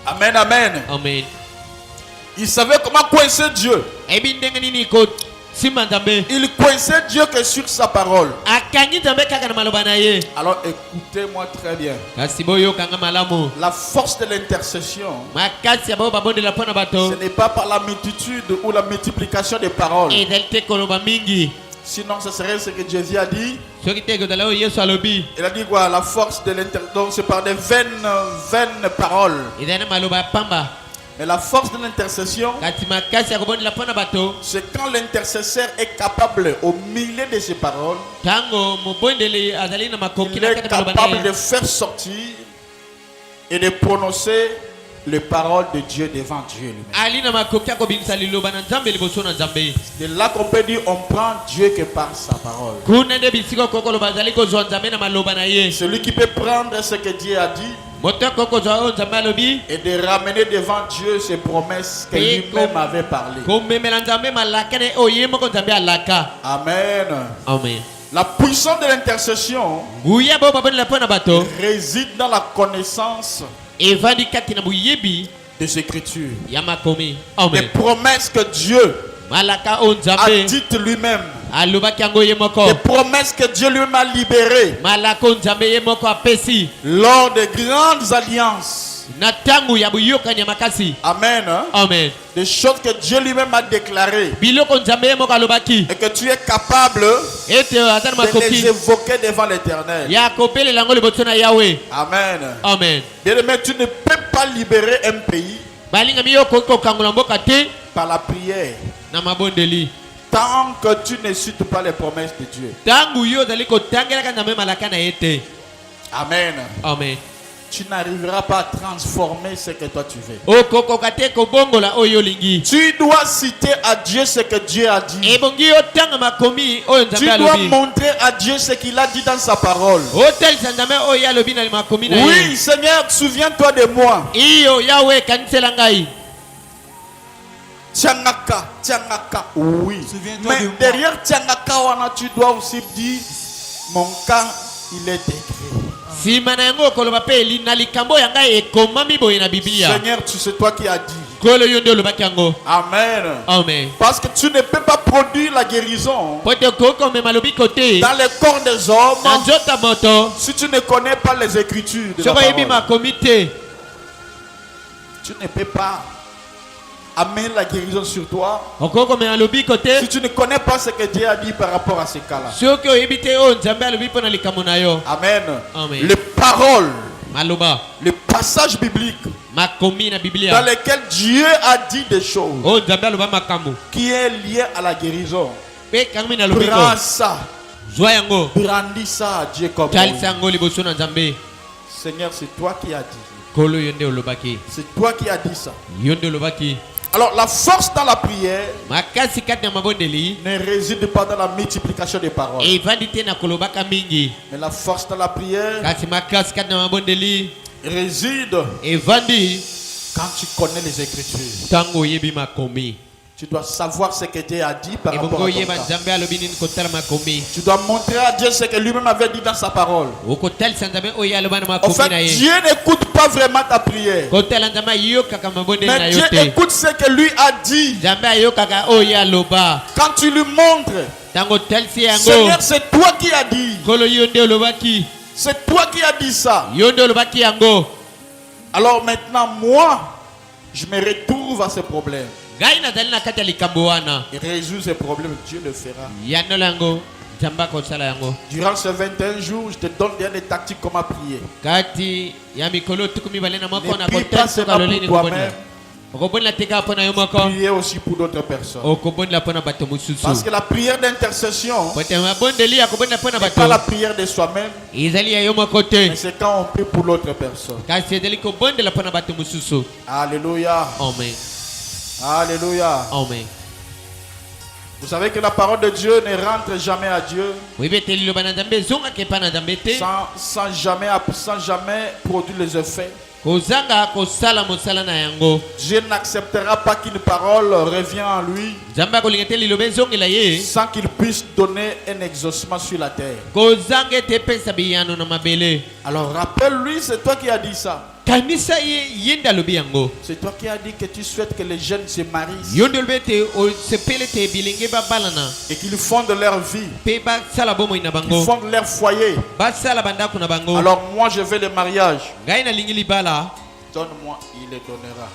Amen, amen. Amen. Il savait comment coincer Dieu. Il coinçait Dieu que sur sa parole. Alors écoutez-moi très bien. La force de l'intercession, ce n'est pas par la multitude ou la multiplication des paroles. Sinon ce serait ce que Jésus a dit. Il a dit quoi? La force de l'intercession, c'est par des vaines paroles. Mais la force de l'intercession, c'est quand l'intercesseur est capable, au milieu de ses paroles, il est capable de faire sortir et de prononcer les paroles de Dieu devant Dieu lui-même. C'est là qu'on peut dire on prend Dieu que par sa parole. Celui qui peut prendre ce que Dieu a dit et de ramener devant Dieu ses promesses que lui-même avait parlé. Amen. Amen. La puissance de l'intercession réside dans la connaissance des Écritures. Des promesses que Dieu a dites lui-même. Des promesses que Dieu lui-même a libérées lors de grandes alliances. Amen. Amen. Des choses que Dieu lui-même a déclarées et que tu es capable de les évoquer devant l'Éternel. Amen. Amen. Bien-aimé, tu ne peux pas libérer un pays par la prière tant que tu ne cites pas les promesses de Dieu. Amen. Amen. Tu n'arriveras pas à transformer ce que toi tu veux. Tu dois citer à Dieu ce que Dieu a dit. Tu dois montrer à Dieu ce qu'il a dit dans sa parole. Oui, Seigneur, souviens-toi de moi. Tiangaka, Tiangaka, oui. Mais derrière Tiangaka, tu dois aussi dire mon cas, il est écrit. Seigneur, tu sais toi qui as dit. Amen. Amen. Parce que tu ne peux pas produire la guérison dans les corps des hommes si tu ne connais pas les Écritures de la parole. Tu ne peux pas amener la guérison sur toi si tu ne connais pas ce que Dieu a dit par rapport à ces cas-là. Amen. Amen. Les paroles, les passages bibliques dans lesquels Dieu a dit des choses qui est lié à la guérison. Prends ça, brandis ça à Dieu comme Seigneur, c'est toi qui as dit. C'est toi qui as dit ça. Alors la force dans la prière ne réside pas dans la multiplication des paroles. Mais la force dans la prière réside quand tu connais les Écritures. Tu dois savoir ce que Dieu a dit par rapport à ton cas. Tu dois montrer à Dieu ce que lui-même avait dit dans sa parole. En fait, Dieu n'écoute pas vraiment ta prière. Mais Dieu écoute ce que lui a dit. Quand tu lui montres, Seigneur, c'est toi qui as dit. C'est toi qui as dit ça. Alors maintenant, moi, je me retrouve à ce problème. Et résoudre ces problèmes, Dieu le fera. Durant ces 21 jours, je te donne des tactiques comment prier. Ne prie pas seulement pour toi-même. Priez aussi pour d'autres personnes. Parce que la prière d'intercession n'est pas la prière de soi-même, mais c'est quand on prie pour l'autre personne. Alléluia. Amen. Alléluia. Amen. Vous savez que la parole de Dieu ne rentre jamais à Dieu sans jamais produire les effets. Dieu n'acceptera pas qu'une parole revienne en lui sans qu'il puisse donner un exaucement sur la terre. Alors rappelle-lui, c'est toi qui as dit ça. C'est toi qui as dit que tu souhaites que les jeunes se marient et qu'ils fondent leur vie, qu'ils fondent leur foyer. Alors moi je veux le mariage. Donne-moi, il le donnera.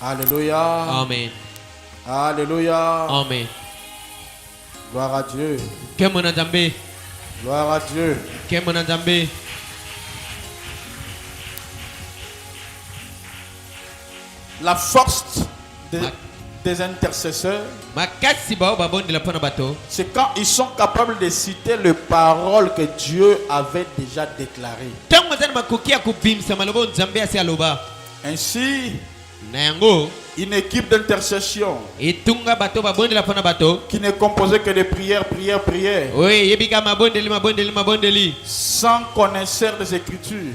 Alléluia. Amen. Alléluia. Amen. Gloire à Dieu. Gloire à Dieu. La force des intercesseurs, c'est quand ils sont capables de citer les paroles que Dieu avait déjà déclarées. Ainsi, une équipe d'intercession qui n'est composée que de prières, sans connaisseur des Écritures.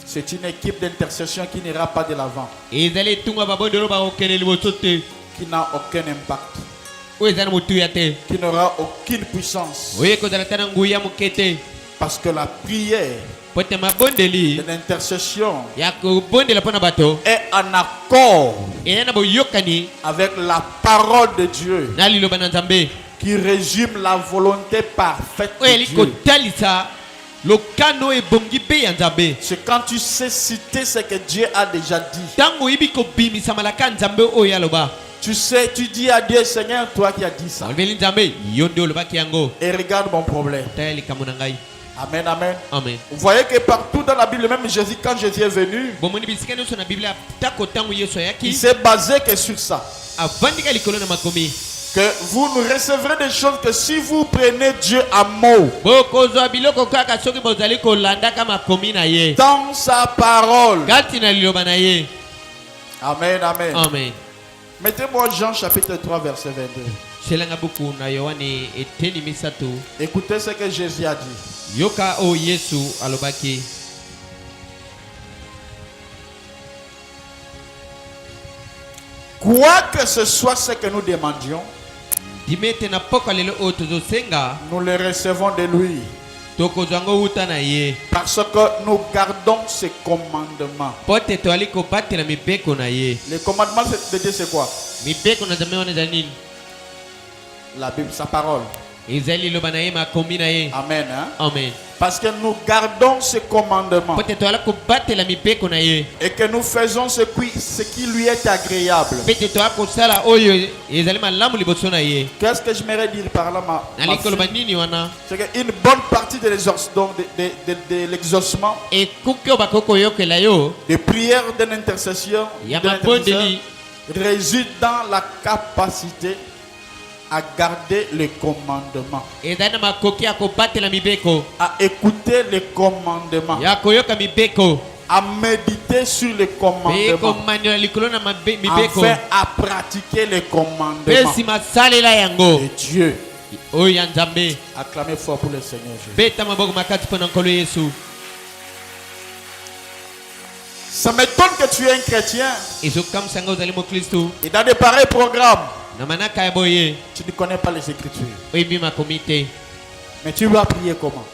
C'est une équipe d'intercession qui n'ira pas de l'avant, qui n'a aucun impact, qui n'aura aucune puissance. Parce que la prière de l'intercession est en accord avec la parole de Dieu qui résume la volonté parfaite de Dieu. C'est quand tu sais citer ce que Dieu a déjà dit. Tu sais, tu dis à Dieu, Seigneur, toi qui as dit ça. Et regarde mon problème. Amen, amen. Amen. Vous voyez que partout dans la Bible, même Jésus, quand Jésus est venu, il s'est basé que sur ça. Que vous ne recevrez des choses que si vous prenez Dieu à mot, dans sa parole. Amen, amen. Amen. Mettez-moi Jean chapitre 3 verset 22. Écoutez ce que Jésus a dit. Quoi que ce soit ce que nous demandions, nous le recevons de lui. Parce que nous gardons ses commandements. Les commandements de Dieu, c'est quoi? La Bible, sa parole. Amen. Hein? Amen. Parce que nous gardons ses commandements et que nous faisons ce qui lui est agréable. Qu'est-ce que j'aimerais dire par là, c'est qu'une bonne partie de l'exaucement, des prières d'une intercession, réside dans la capacité à garder les commandements, à écouter les commandements, à méditer sur les commandements, enfin à pratiquer les commandements de Dieu. Acclamez fort pour le Seigneur Jésus. Ça m'étonne que tu es un chrétien et dans des pareils programmes, tu ne connais pas les Écritures. Mais tu vas prier comment?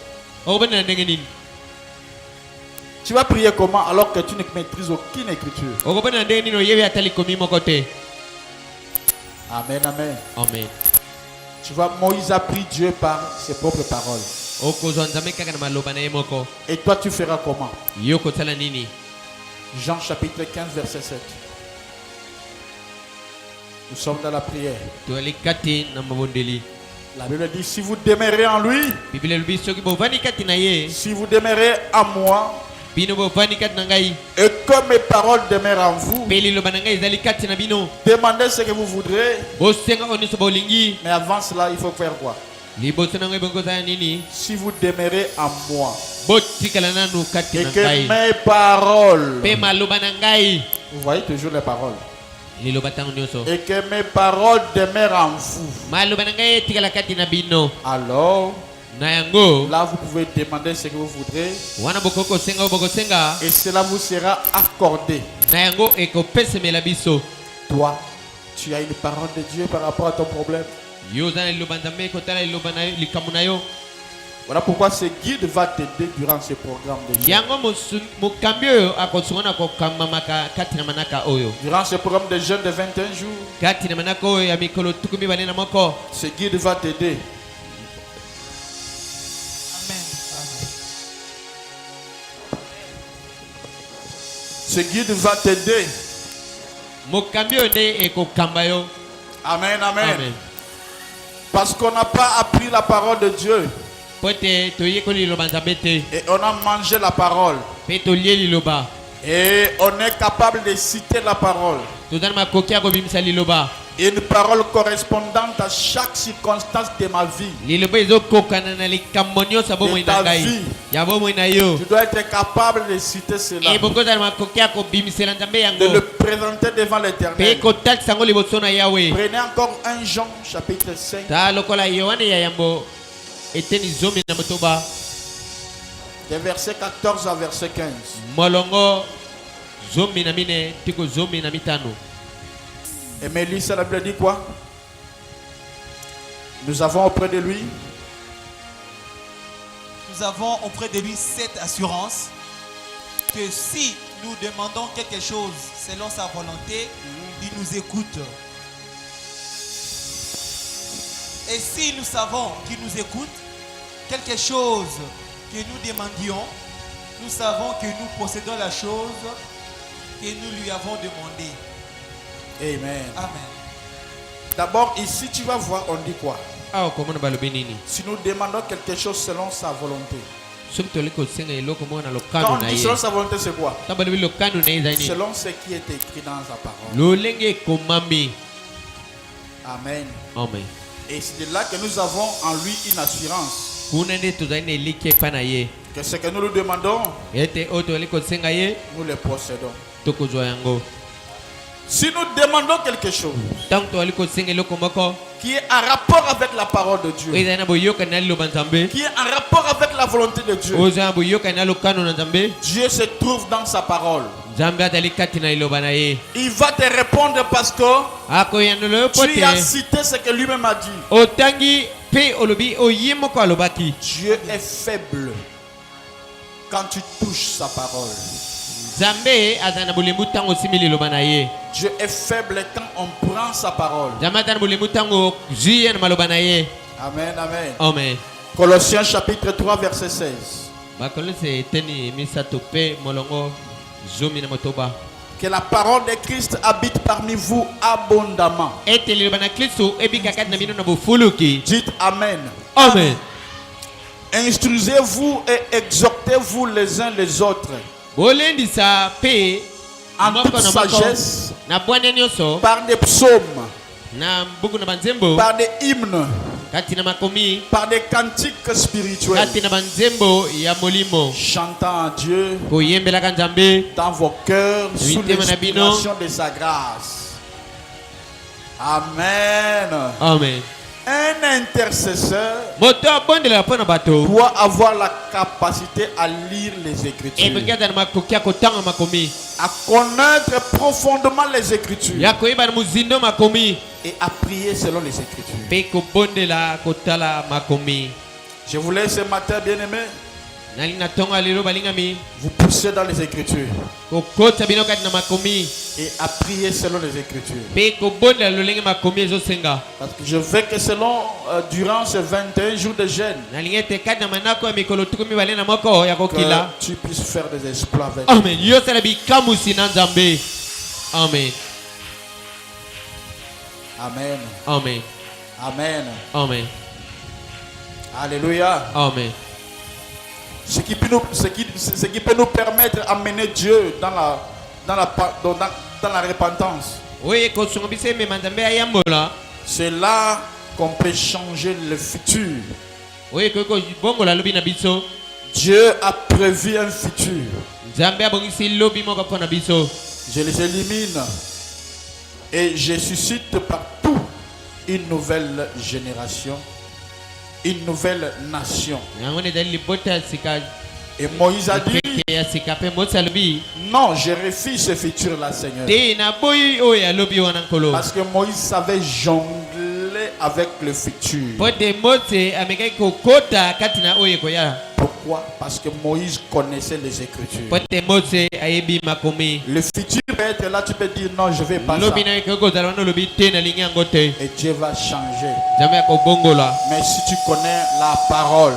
Tu vas prier comment alors que tu ne maîtrises aucune Écriture? Amen, amen. Amen. Tu vois, Moïse a pris Dieu par ses propres paroles. Et toi, tu feras comment? Jean chapitre 15, verset 7. Nous sommes dans la prière. La Bible dit, si vous demeurez en lui, si vous demeurez en moi, et que mes paroles demeurent en vous, demandez ce que vous voudrez. Mais avant cela, il faut faire quoi? Si vous demeurez en moi, et que mes paroles, vous voyez toujours les paroles, et que mes paroles demeurent en vous, alors là vous pouvez demander ce que vous voudrez et cela vous sera accordé. Toi, tu as une parole de Dieu par rapport à ton problème. Voilà pourquoi ce guide va t'aider durant ce programme de jeûne. Durant ce programme de jeûne de 21 jours, ce guide va t'aider. Ce guide va t'aider. Amen, amen. Parce qu'on n'a pas appris la parole de Dieu. Et on a mangé la parole. Et on est capable de citer la parole. Une parole correspondante à chaque circonstance de ma vie. De ta vie. Tu dois être capable de citer cela. De le présenter devant l'Éternel. Prenez encore 1 Jean chapitre 5. De verset 14 à verset 15. Et Mélissa, la Bible dit quoi? Nous avons auprès de lui cette assurance que si nous demandons quelque chose selon sa volonté, il nous écoute. Et si nous savons qu'il nous écoute, quelque chose que nous demandions, nous savons que nous possédons la chose que nous lui avons demandé. Amen. Amen. D'abord, ici, tu vas voir, on dit quoi? Si nous demandons quelque chose selon sa volonté. Quand on dit selon sa volonté, c'est quoi? Selon ce qui est écrit dans sa parole. Amen. Amen. Et c'est de là que nous avons en lui une assurance. Que ce que nous lui demandons, nous le possédons. Si nous demandons quelque chose qui est en rapport avec la parole de Dieu, qui est en rapport avec la volonté de Dieu, Dieu se trouve dans sa parole. Il va te répondre parce que tu as cité ce que lui-même a dit. Dieu est faible quand tu touches sa parole. Dieu est faible quand on prend sa parole. Amen, amen. Amen. Colossiens chapitre 3 verset 16. Que la parole de Christ habite parmi vous abondamment. Dites Amen. Amen. Instruisez-vous et exhortez-vous les uns les autres en toute sagesse, par des psaumes, par des hymnes, par des cantiques spirituels, chantant à Dieu dans vos cœurs sous l'inspiration de sa grâce. Amen. Amen. Un intercesseur doit avoir la capacité à lire les Écritures, à connaître profondément les Écritures et à prier selon les Écritures. Je vous laisse ce matin, bien-aimé, vous poussez dans les Écritures et à prier selon les Écritures. Parce que je veux que durant ces 21 jours de jeûne, que tu puisses faire des exploits avec Amen. Amen. Amen. Amen. Amen. Amen. Alléluia. Amen. Ce qui peut nous permettre d'amener Dieu dans la repentance. C'est là qu'on peut changer le futur. Dieu a prévu un futur. Je les élimine et je suscite partout une nouvelle génération, une nouvelle nation. Et Moïse a dit, non, je refuse ce futur-là, Seigneur. Parce que Moïse savait jongler avec le futur. Pourquoi? Parce que Moïse connaissait les Écritures. Le futur peut être là, tu peux dire non, je ne vais pas ça. Et Dieu va changer. Mais si tu connais la parole.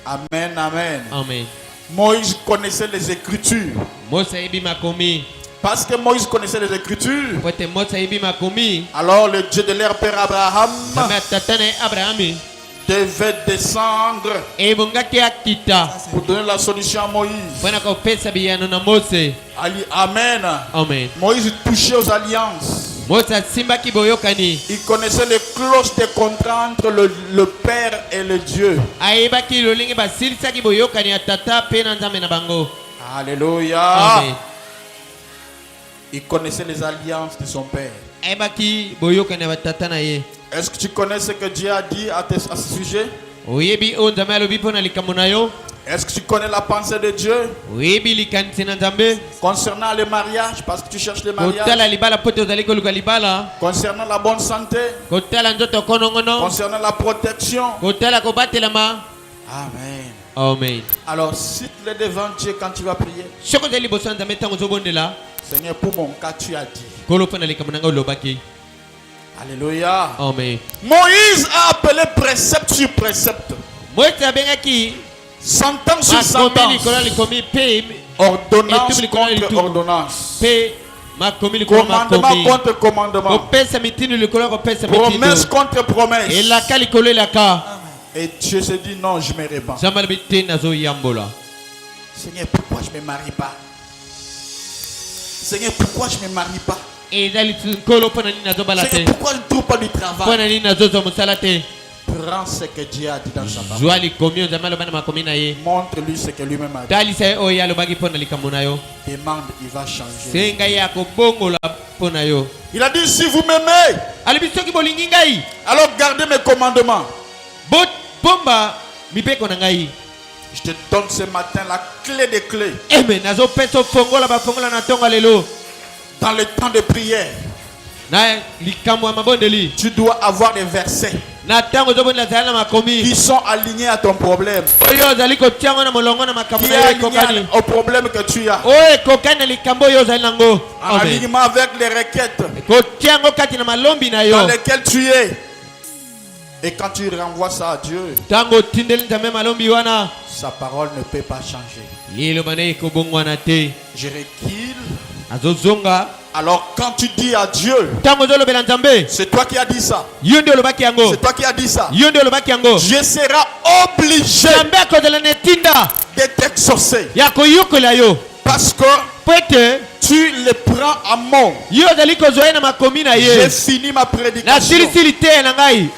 Amen, amen. Amen. Moïse connaissait les Écritures. Parce que Moïse connaissait les Écritures. Alors le Dieu de leur père Abraham devait descendre pour donner la solution à Moïse. Amen. Amen. Moïse touchait aux alliances. Il connaissait les clauses de contrat entre le Père et le Dieu. Alléluia. Amen. Il connaissait les alliances de son Père. Est-ce que tu connais ce que Dieu a dit à ce sujet? Est-ce que tu connais la pensée de Dieu concernant le mariage, parce que tu cherches le mariage, concernant la bonne santé, concernant la protection? Amen. Amen. Alors cite-le devant Dieu quand tu vas prier. Seigneur, pour mon cas, tu as dit. Alléluia. Amen. Moïse a appelé précepte sur précepte, sentence sur sentence, ordonnance contre ordonnance, commandement contre commandement, promesse contre promesse. Et Dieu se dit non, je me répands. Seigneur, pourquoi je ne me marie pas? Seigneur, pourquoi je ne me marie pas? Seigneur, pourquoi je ne trouve pas du travail? Prends ce que Dieu a dit dans sa parole. Montre-lui ce que lui-même a dit. Demande, il va changer. Il a dit, si vous m'aimez, alors gardez mes commandements. Je te donne ce matin la clé des clés. Dans le temps de prière, tu dois avoir des versets qui sont alignés à ton problème, qui est aligné au problème que tu as, en alignement avec les requêtes dans lesquelles tu es. Et quand tu renvoies ça à Dieu, sa parole ne peut pas changer. Je recule. Alors quand tu dis à Dieu, c'est toi qui as dit ça, c'est toi qui as dit ça, Dieu sera obligé de t'exaucer, parce que tu le prends à mort. J'ai fini ma prédication.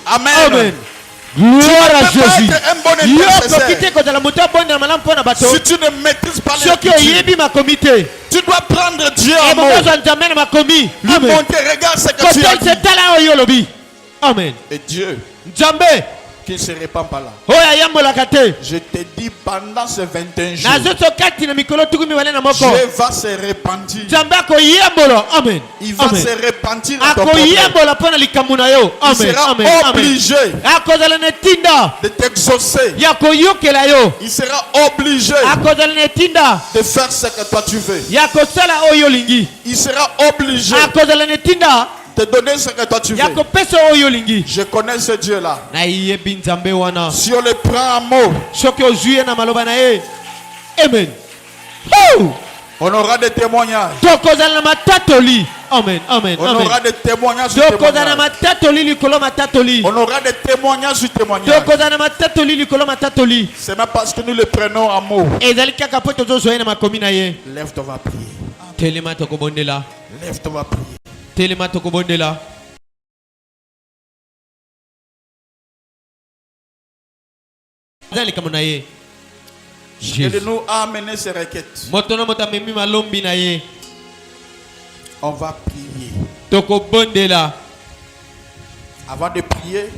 Amen. Gloire à Jésus. Un bon si tu ne maîtrises pas les, tu dois prendre Dieu à mort. Amen. Regarde ce que tu as dit. Amen. Et Dieu qui ne se répand pas là. Je te dis pendant ces 21 jours, Dieu va se repentir. Amen. Il va se repentir à ton problème. Il sera obligé de t'exaucer. Il sera obligé de faire ce que toi tu veux. Il sera obligé te donner ce que toi tu veux. Je connais ce Dieu là. Si on le prend en mot, Amen. On aura des témoignages. Amen, amen, on amen. aura des témoignages sur témoignages. On aura des témoignages sur témoignages. C'est même parce que nous le prenons en mot. Lève, on va prier. Lève, on va prier. Aide-nous à amener ces requêtes. On va prier. Avant de prier,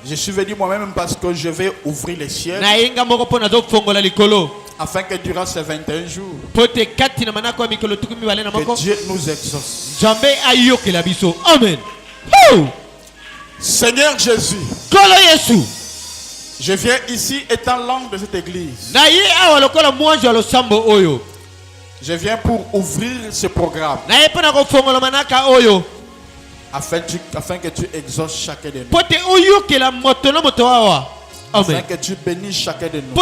je suis venu moi-même parce que je vais ouvrir les cieux afin que durant ces 21 jours, que Dieu nous exauce. Amen. Seigneur Jésus, je viens ici étant l'ange de cette église. Je viens pour ouvrir ce programme afin que tu exauces chacun de nous. Afin que tu bénisses chacun de nous.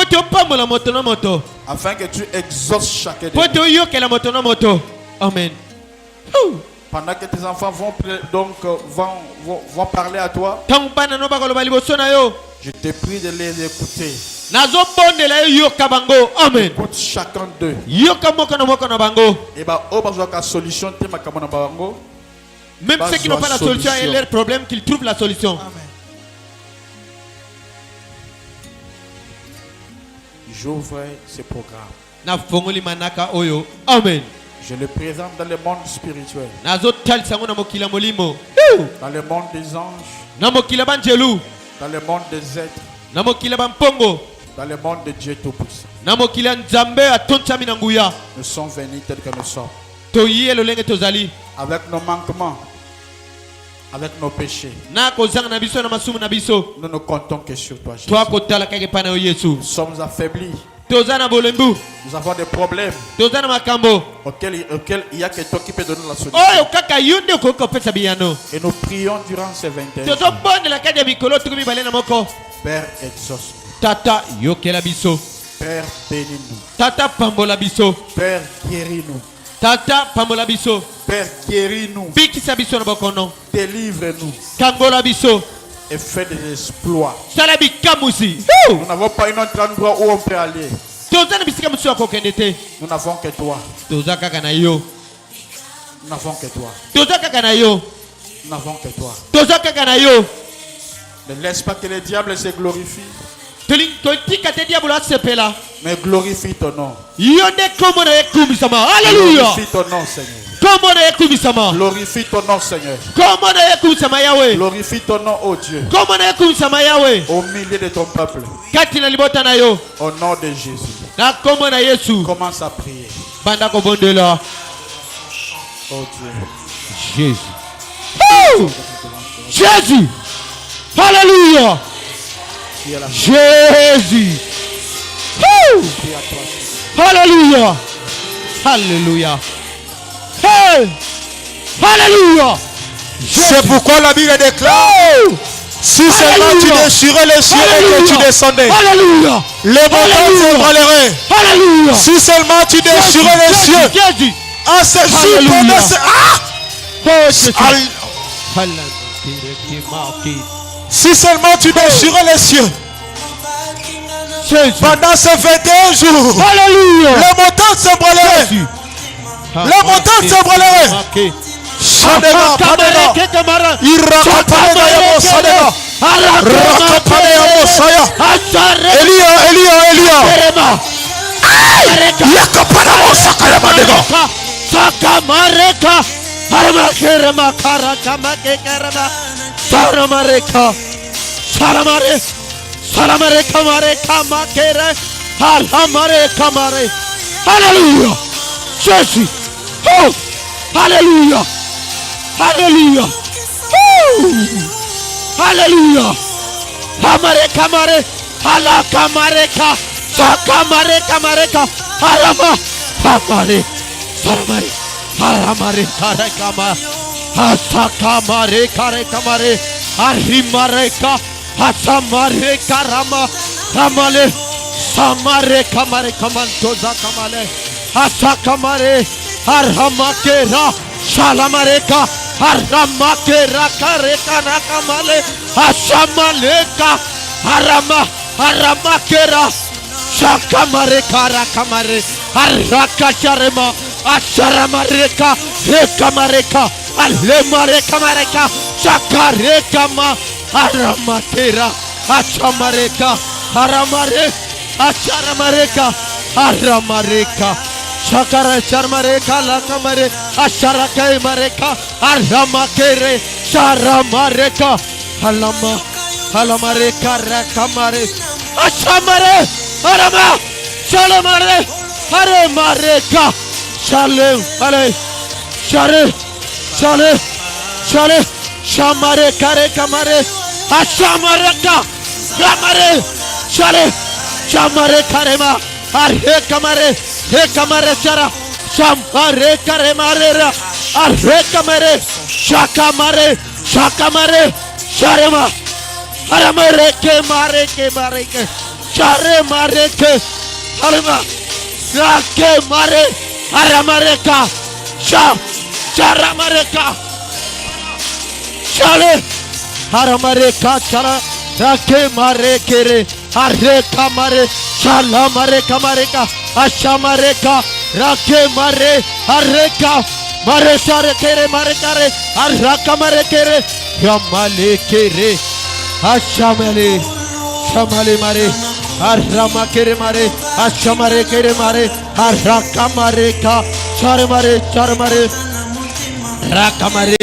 Afin que tu exauces chacun de nous. Amen. Pendant que tes enfants vont parler à toi, je te prie de les écouter. Amen. Écoute chacun d'eux. Et solution. Même ceux qui n'ont pas la solution et leur problème, qu'ils trouvent la solution. Amen. J'ouvre ce programme. Amen. Je le présente dans le monde spirituel. Dans le monde des anges. Dans le monde des êtres. Dans le monde de Dieu Tout-Puissant. Nous sommes venus tels que nous sommes. Avec nos manquements. Avec nos péchés. Nous ne comptons que sur toi, Jésus. Nous sommes affaiblis. Nous avons des problèmes auxquels il n'y a que toi qui peux donner la solution. Et nous prions durant ces 21 jours. Père, exauce-nous. Tata yokela biso. Père, bénis-nous. Tata pambola biso. Père, guéris-nous. Tata pambola biso. Père, guéris-nous. Bikisa biso na bokono. Délivre-nous. Kangola biso. Et fais des exploits. Salabi kamusi. Nous n'avons pas un autre endroit où on peut aller. Nous n'avons que toi. Nous n'avons que toi. Nous n'avons que toi. Ne laisse pas que le diable se glorifie. Mais glorifie ton nom. Alléluia. Glorifie ton nom, Seigneur. Glorifie ton nom, Seigneur. Glorifie ton nom, oh Dieu. Au milieu de ton peuple. Au nom de Jésus. Commence à prier. Oh Dieu. Jésus. Oh! Jésus. Alléluia. Jésus. Oh! Alléluia. Alléluia. Hey! Alléluia. C'est pourquoi la Bible déclare, si seulement tu déchirais les cieux et que tu descendais, Alléluia. les montagnes s'ébranleraient. Alléluia. Si seulement tu déchirais les cieux, à ce jour, pendant ce... Si seulement tu déchirais les cieux, pendant ces 21 jours, Alléluia. les montagnes s'ébranleraient. Les montagnes s'ébranleraient. Sadega, Padega, Irakapane Yamosadega, Rakapane Yamosaya, Elia, Yakapana Mosakaya Madega, Sakamareka, Haramakera Karakamakekarama, Saramareka, Salamareka Mareka Makere, Halamareka Mare, Hallelujah, Jésus, oh, Hallelujah. Alléluia. Alléluia. Kamareka mare. Hala kamareka. Sakamareka mareka. Halama. Kamare. Saramare. Haramare karekama. Hasakamare karekamare. Arimareka. Hasamare karama. Kamale. Samare kamare kamantoza kamale. Asakamare, Aramakera, Shalamareka, Aramakera, Kareka, Nakamale, Ashamaleka, Aramakera, Shakamareka, Rakamare, Arakacharema, Asharamareka, Rekamareka, Alemareka Mareka, Shakarekama, Aramakera, Ashamareka, Aramare, Asharamareka, Aramareka, Shakara Charmareka, Lakamare, Asharaka Mareka, Aramakere, Sharamareka, Halama, Halamareka, Rakamare, Ashamare, Arama, Shalamare, Aramareka, Shalem, Ale, Shale, Shale, Shale, Shamare, Kare, Kamare, Ashamareka, Ramare, Shale, Shamare, Karema, Arhe, Kamare, He, Kamare, Shara, Shamare, Karemarera, Arhe, Kamare, Shakamare, Shakamare, Sharema, Aramareke, Mareke, Mareke, Share, Mareke, Arama, Rake, Mare, Aramareka, Sharamareka, Shale, Aramareka, Shara, Rake, Marekere, Areka, Mare, Shalamareka, Mareka, Ashamareka, Rake, Mare, Areka, Mare, Sharekere, Marekare, Araka, Marekere, Yamalekere, Ashamale, Shamale, Mare, Aramakere, Mare, Ashamarekere, Mare, Araka, Mareka, Sharamare, Sharamare, Rakamare,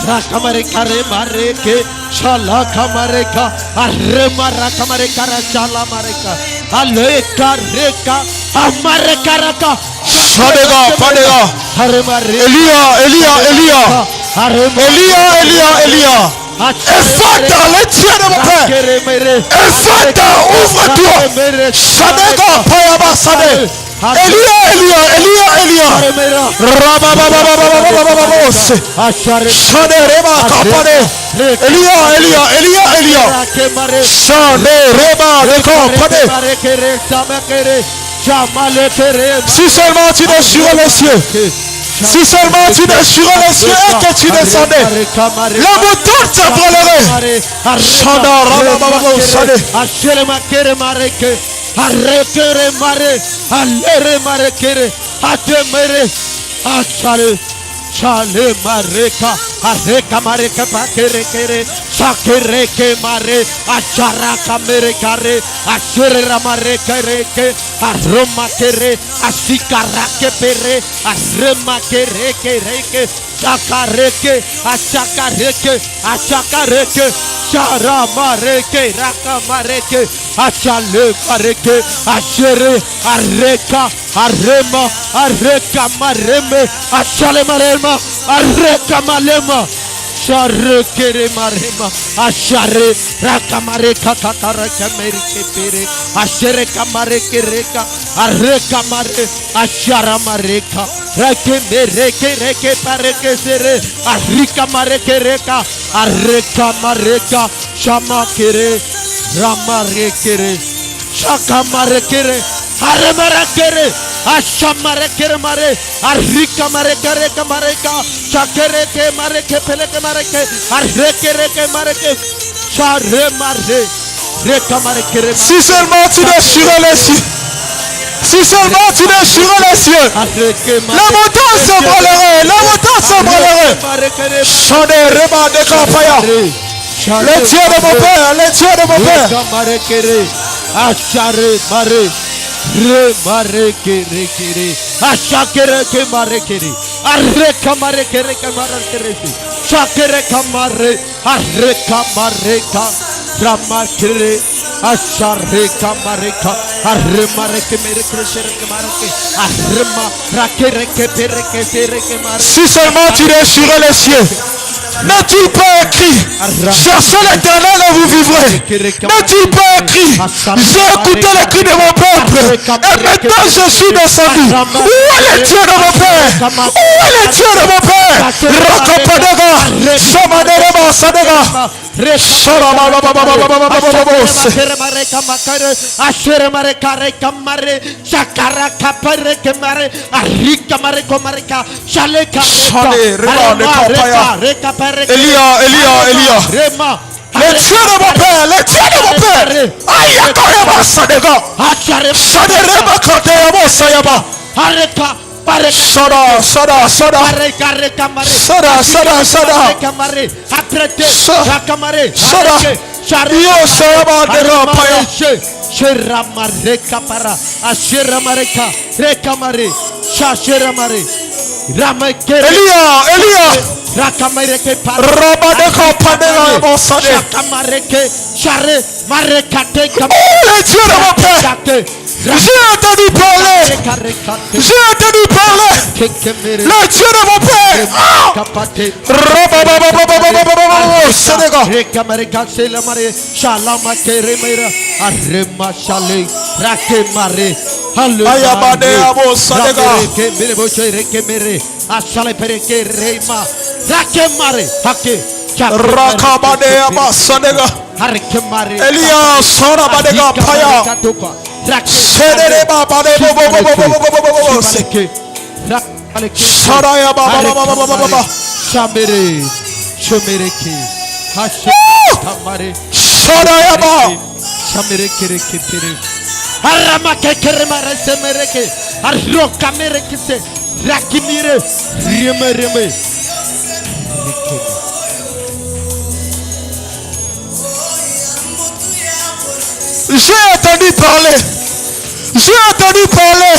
Rakamare, Kare, Mareke, Shalaka, Mareka, Arema, Rakamareka, Shalamareka, Aleka, Reka, Amareka, Raka, Fadega, Fadega, Elia. Efata, l'étienne de mon père. Efata, ouvre-toi. Sadega, Payaba, Sade. Elia. Rabababababababababos. Shade, Reba, Kapade. Elia. Shade, Reba, Kapade. Si seulement tu déchirais les cieux. Si seulement tu déchirais les cieux et que tu descendais, la montagne t'appellerait. Chanda, Rababababos, Sade. Arrekere mare, alere mare kere, atemere, achale, chale mareka, arreka mareka pakere kere, sakere ke mare, acharaka mere kare, ashere mare kere ke, aroma kere, asikarake pere, arema kere kere ke, sakareke, asakareke, asakareke, shara mareke, raka mareke, achale mareke, ashere, arreka, arrema, arreka mareme, achale marema, arreka malema, sharekere marema, ashare, raka mareka, kakaraka mereke pere, ashere kamareke reka, arreka mare, ashara mareka, reke mereke reke pareke sere, arrika mareke reka, arreka mareka, shama kere, ramarekere, shaka marekere, aremarekere, ashamarekere mare, arrika marekere kamareka, shakere ke mareke peleke mareke, arrekere ke mareke, share mare, reka marekere. Si seulement tu déchirais les cieux. Si seulement tu déchirais les cieux, la montagne s'ébranlerait, Chande, Reba, de Kapaya. Les dieux de mon père, Ashare mare, re mare kere kere, ashakere ke mare kere, arre kamare kere kamare kere, shakere kamare, arre kamare ka, rama kere, ashare kamare ka, arre mare ke mere kere shere ke mare ke, arre ma rakere ke pere ke shere ke mare. Si seulement tu déchirais les cieux. N'est-il pas écrit, cherchez l'Éternel et vous vivrez? N'est-il pas écrit, j'ai écouté les cris de mon peuple et maintenant je suis descendu? Où est le Dieu de mon père? Où est le Dieu de mon père? Rakapadega, Shamadereba, Le Dieu de mon père, le Dieu de mon père. Aïe, Yakarema Sadega. Sadereba Koteyamo Sayaba. Sada. Yo Sayaba de Rapaya. Elia. Rabadeka Padela Mosade. Oh, le Dieu de mon père. J'ai entendu parler. Le Dieu de mon père. Elia Sora Badega Paya. Sereba Badego Saraya Baba. J'ai entendu parler.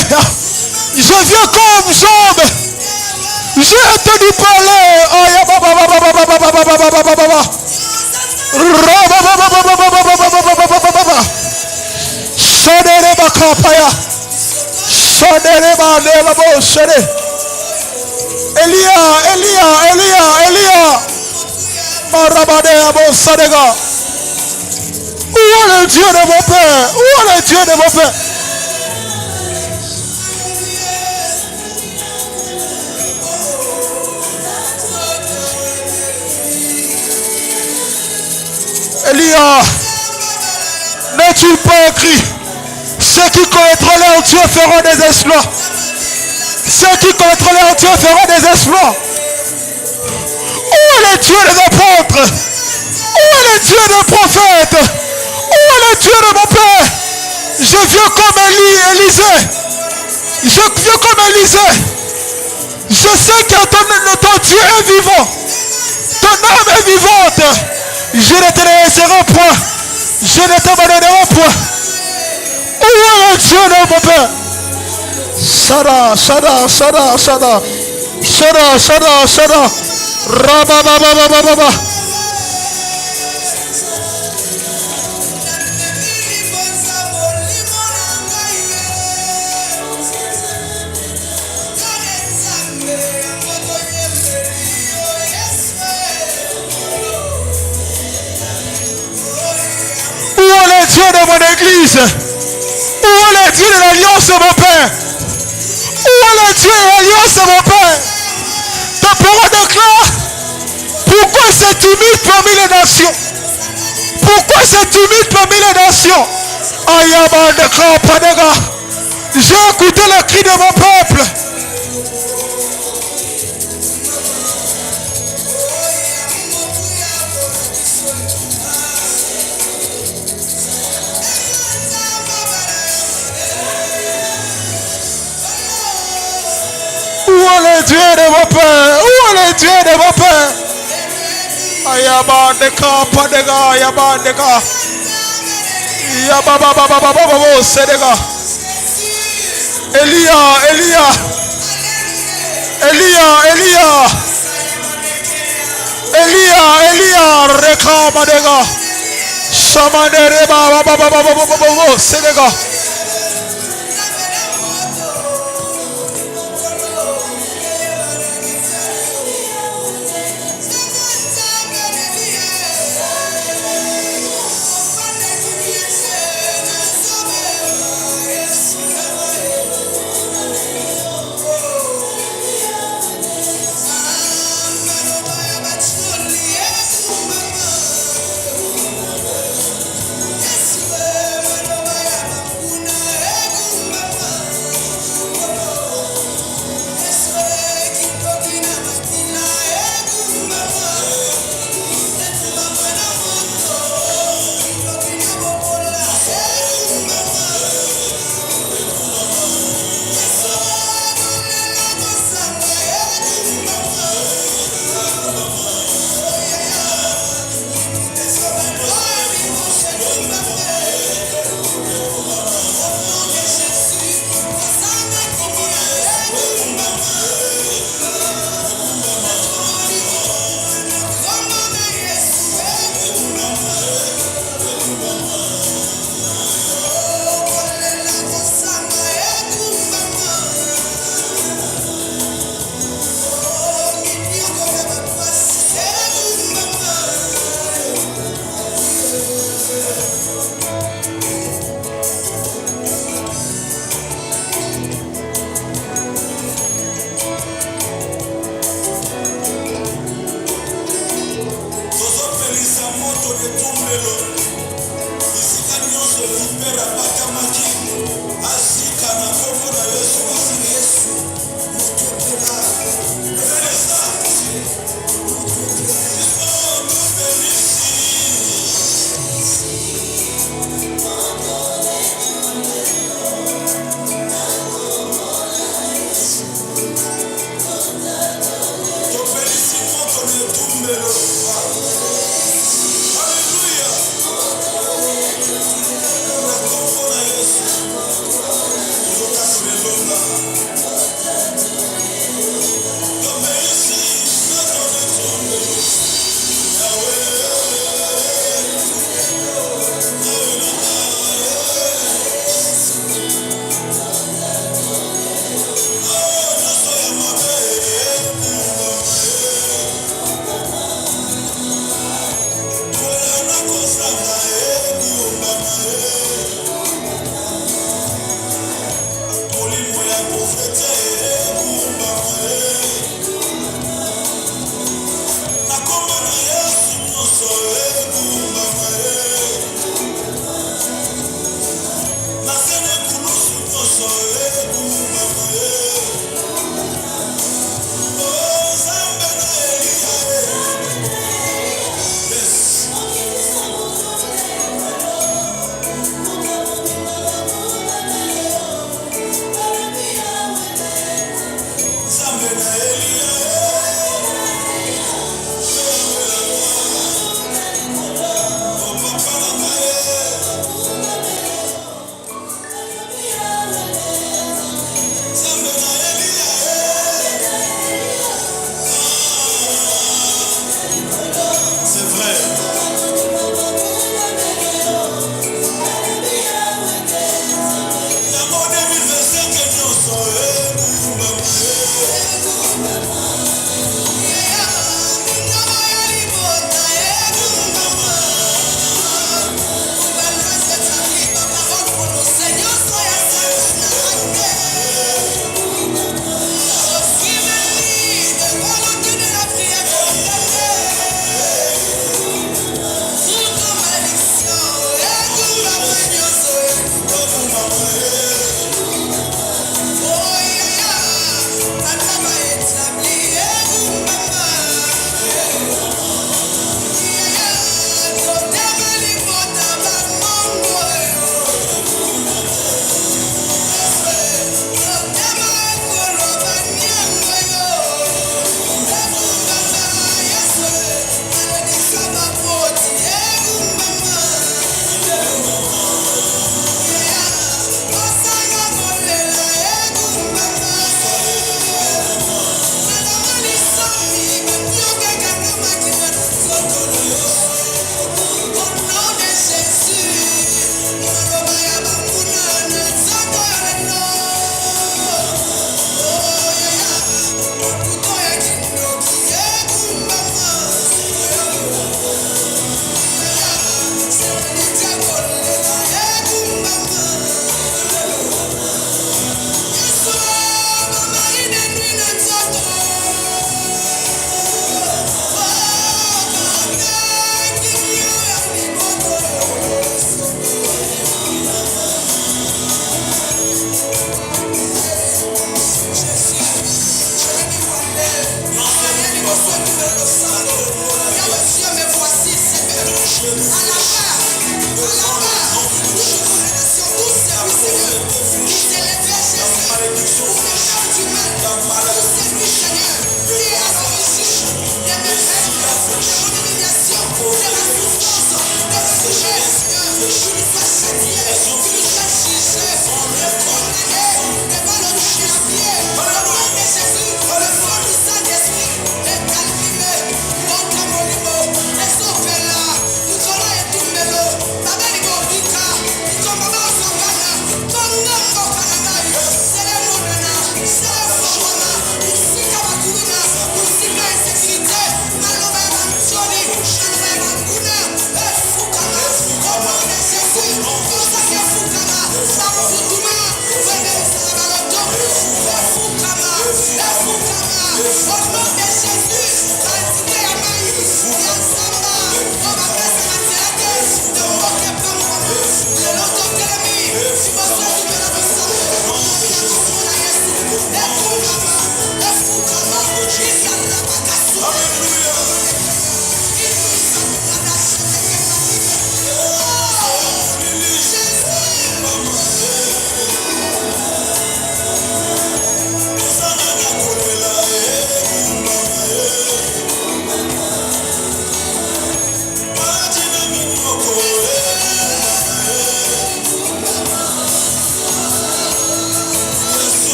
Je viens comme Job. J'ai entendu parler. Elia. Marabade Abo Sadega. Où est le Dieu de mon père? Elia, n'est-il pas écrit? Ceux qui connaîtront leur Dieu feront des exploits. Où est le Dieu des apôtres? Où est le Dieu des prophètes? Où est le Dieu de mon père? Je viens comme Élisée. Je sais que ton Dieu est vivant. Ton âme est vivante. Je ne te laisserai point. Je ne t'abandonnerai point. Où est le Dieu de mon père? Sada. Rababababababa. Où est le Dieu de mon église? Où est le Dieu de l'alliance de mon père? Où est le Dieu de l'alliance de mon père? Ta parole déclare. Pourquoi c'est timide parmi les nations? J'ai écouté le cri de mon peuple. Où est le Dieu de mon père? Ayabandeka, Padega, Ayabandeka. Yabababababababo, Sedega. Elia, Reka, Madega. Shamanere, bababababababo, Sedega.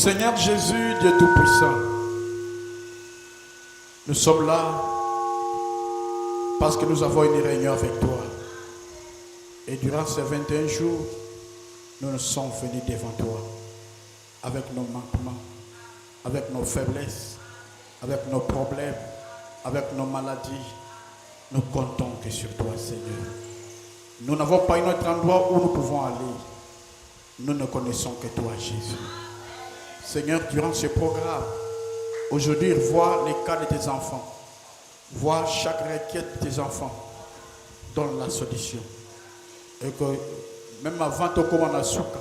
Seigneur Jésus, Dieu Tout-Puissant, nous sommes là parce que nous avons une réunion avec toi. Et durant ces 21 jours, nous sommes venus devant toi avec nos manquements, avec nos faiblesses, avec nos problèmes, avec nos maladies. Nous comptons que sur toi, Seigneur. Nous n'avons pas un autre endroit où nous pouvons aller. Nous ne connaissons que toi, Jésus. Seigneur, durant ce programme, aujourd'hui, vois les cas de tes enfants. Vois chaque requête de tes enfants. Donne la solution. Et que même avant de commencer à souka,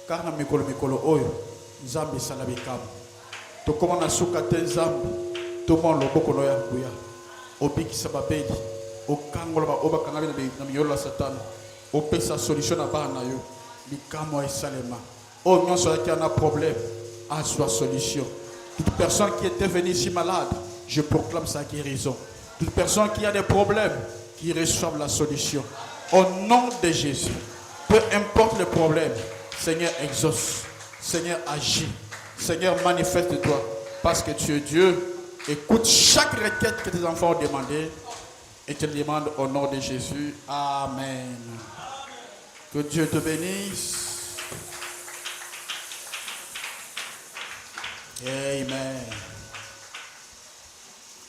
car na mikolo oyo, Nzambe salabikam. To commencer à souka te Nzambe, to mon loboko no ya kuya. Obiki sababeli, o kangola ba oba kangali na miyolo la Satan. O pesa solution na ba na yo. Likamo e salema. O nyonso qui a un problème, a sa solution. Toute personne qui était venue ici malade, je proclame sa guérison. Toute personne qui a des problèmes, qui reçoivent la solution. Au nom de Jésus, peu importe le problème, Seigneur exauce, Seigneur agit, Seigneur manifeste-toi, parce que tu es Dieu. Écoute chaque requête que tes enfants ont demandé et te le demande au nom de Jésus. Amen. Que Dieu te bénisse. Amen.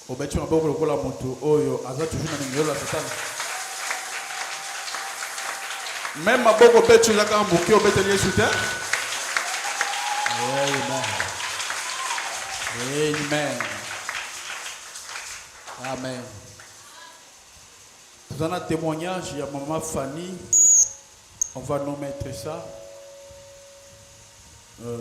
Obetu na boko lokola moto oyo aza toujours na numéro la Satan. Même ma boko betu la ka mbuki obeteli Yesu te. Amen. Amen. Amen. Nous avons un témoignage, il y a maman Fanny. On va nous mettre ça.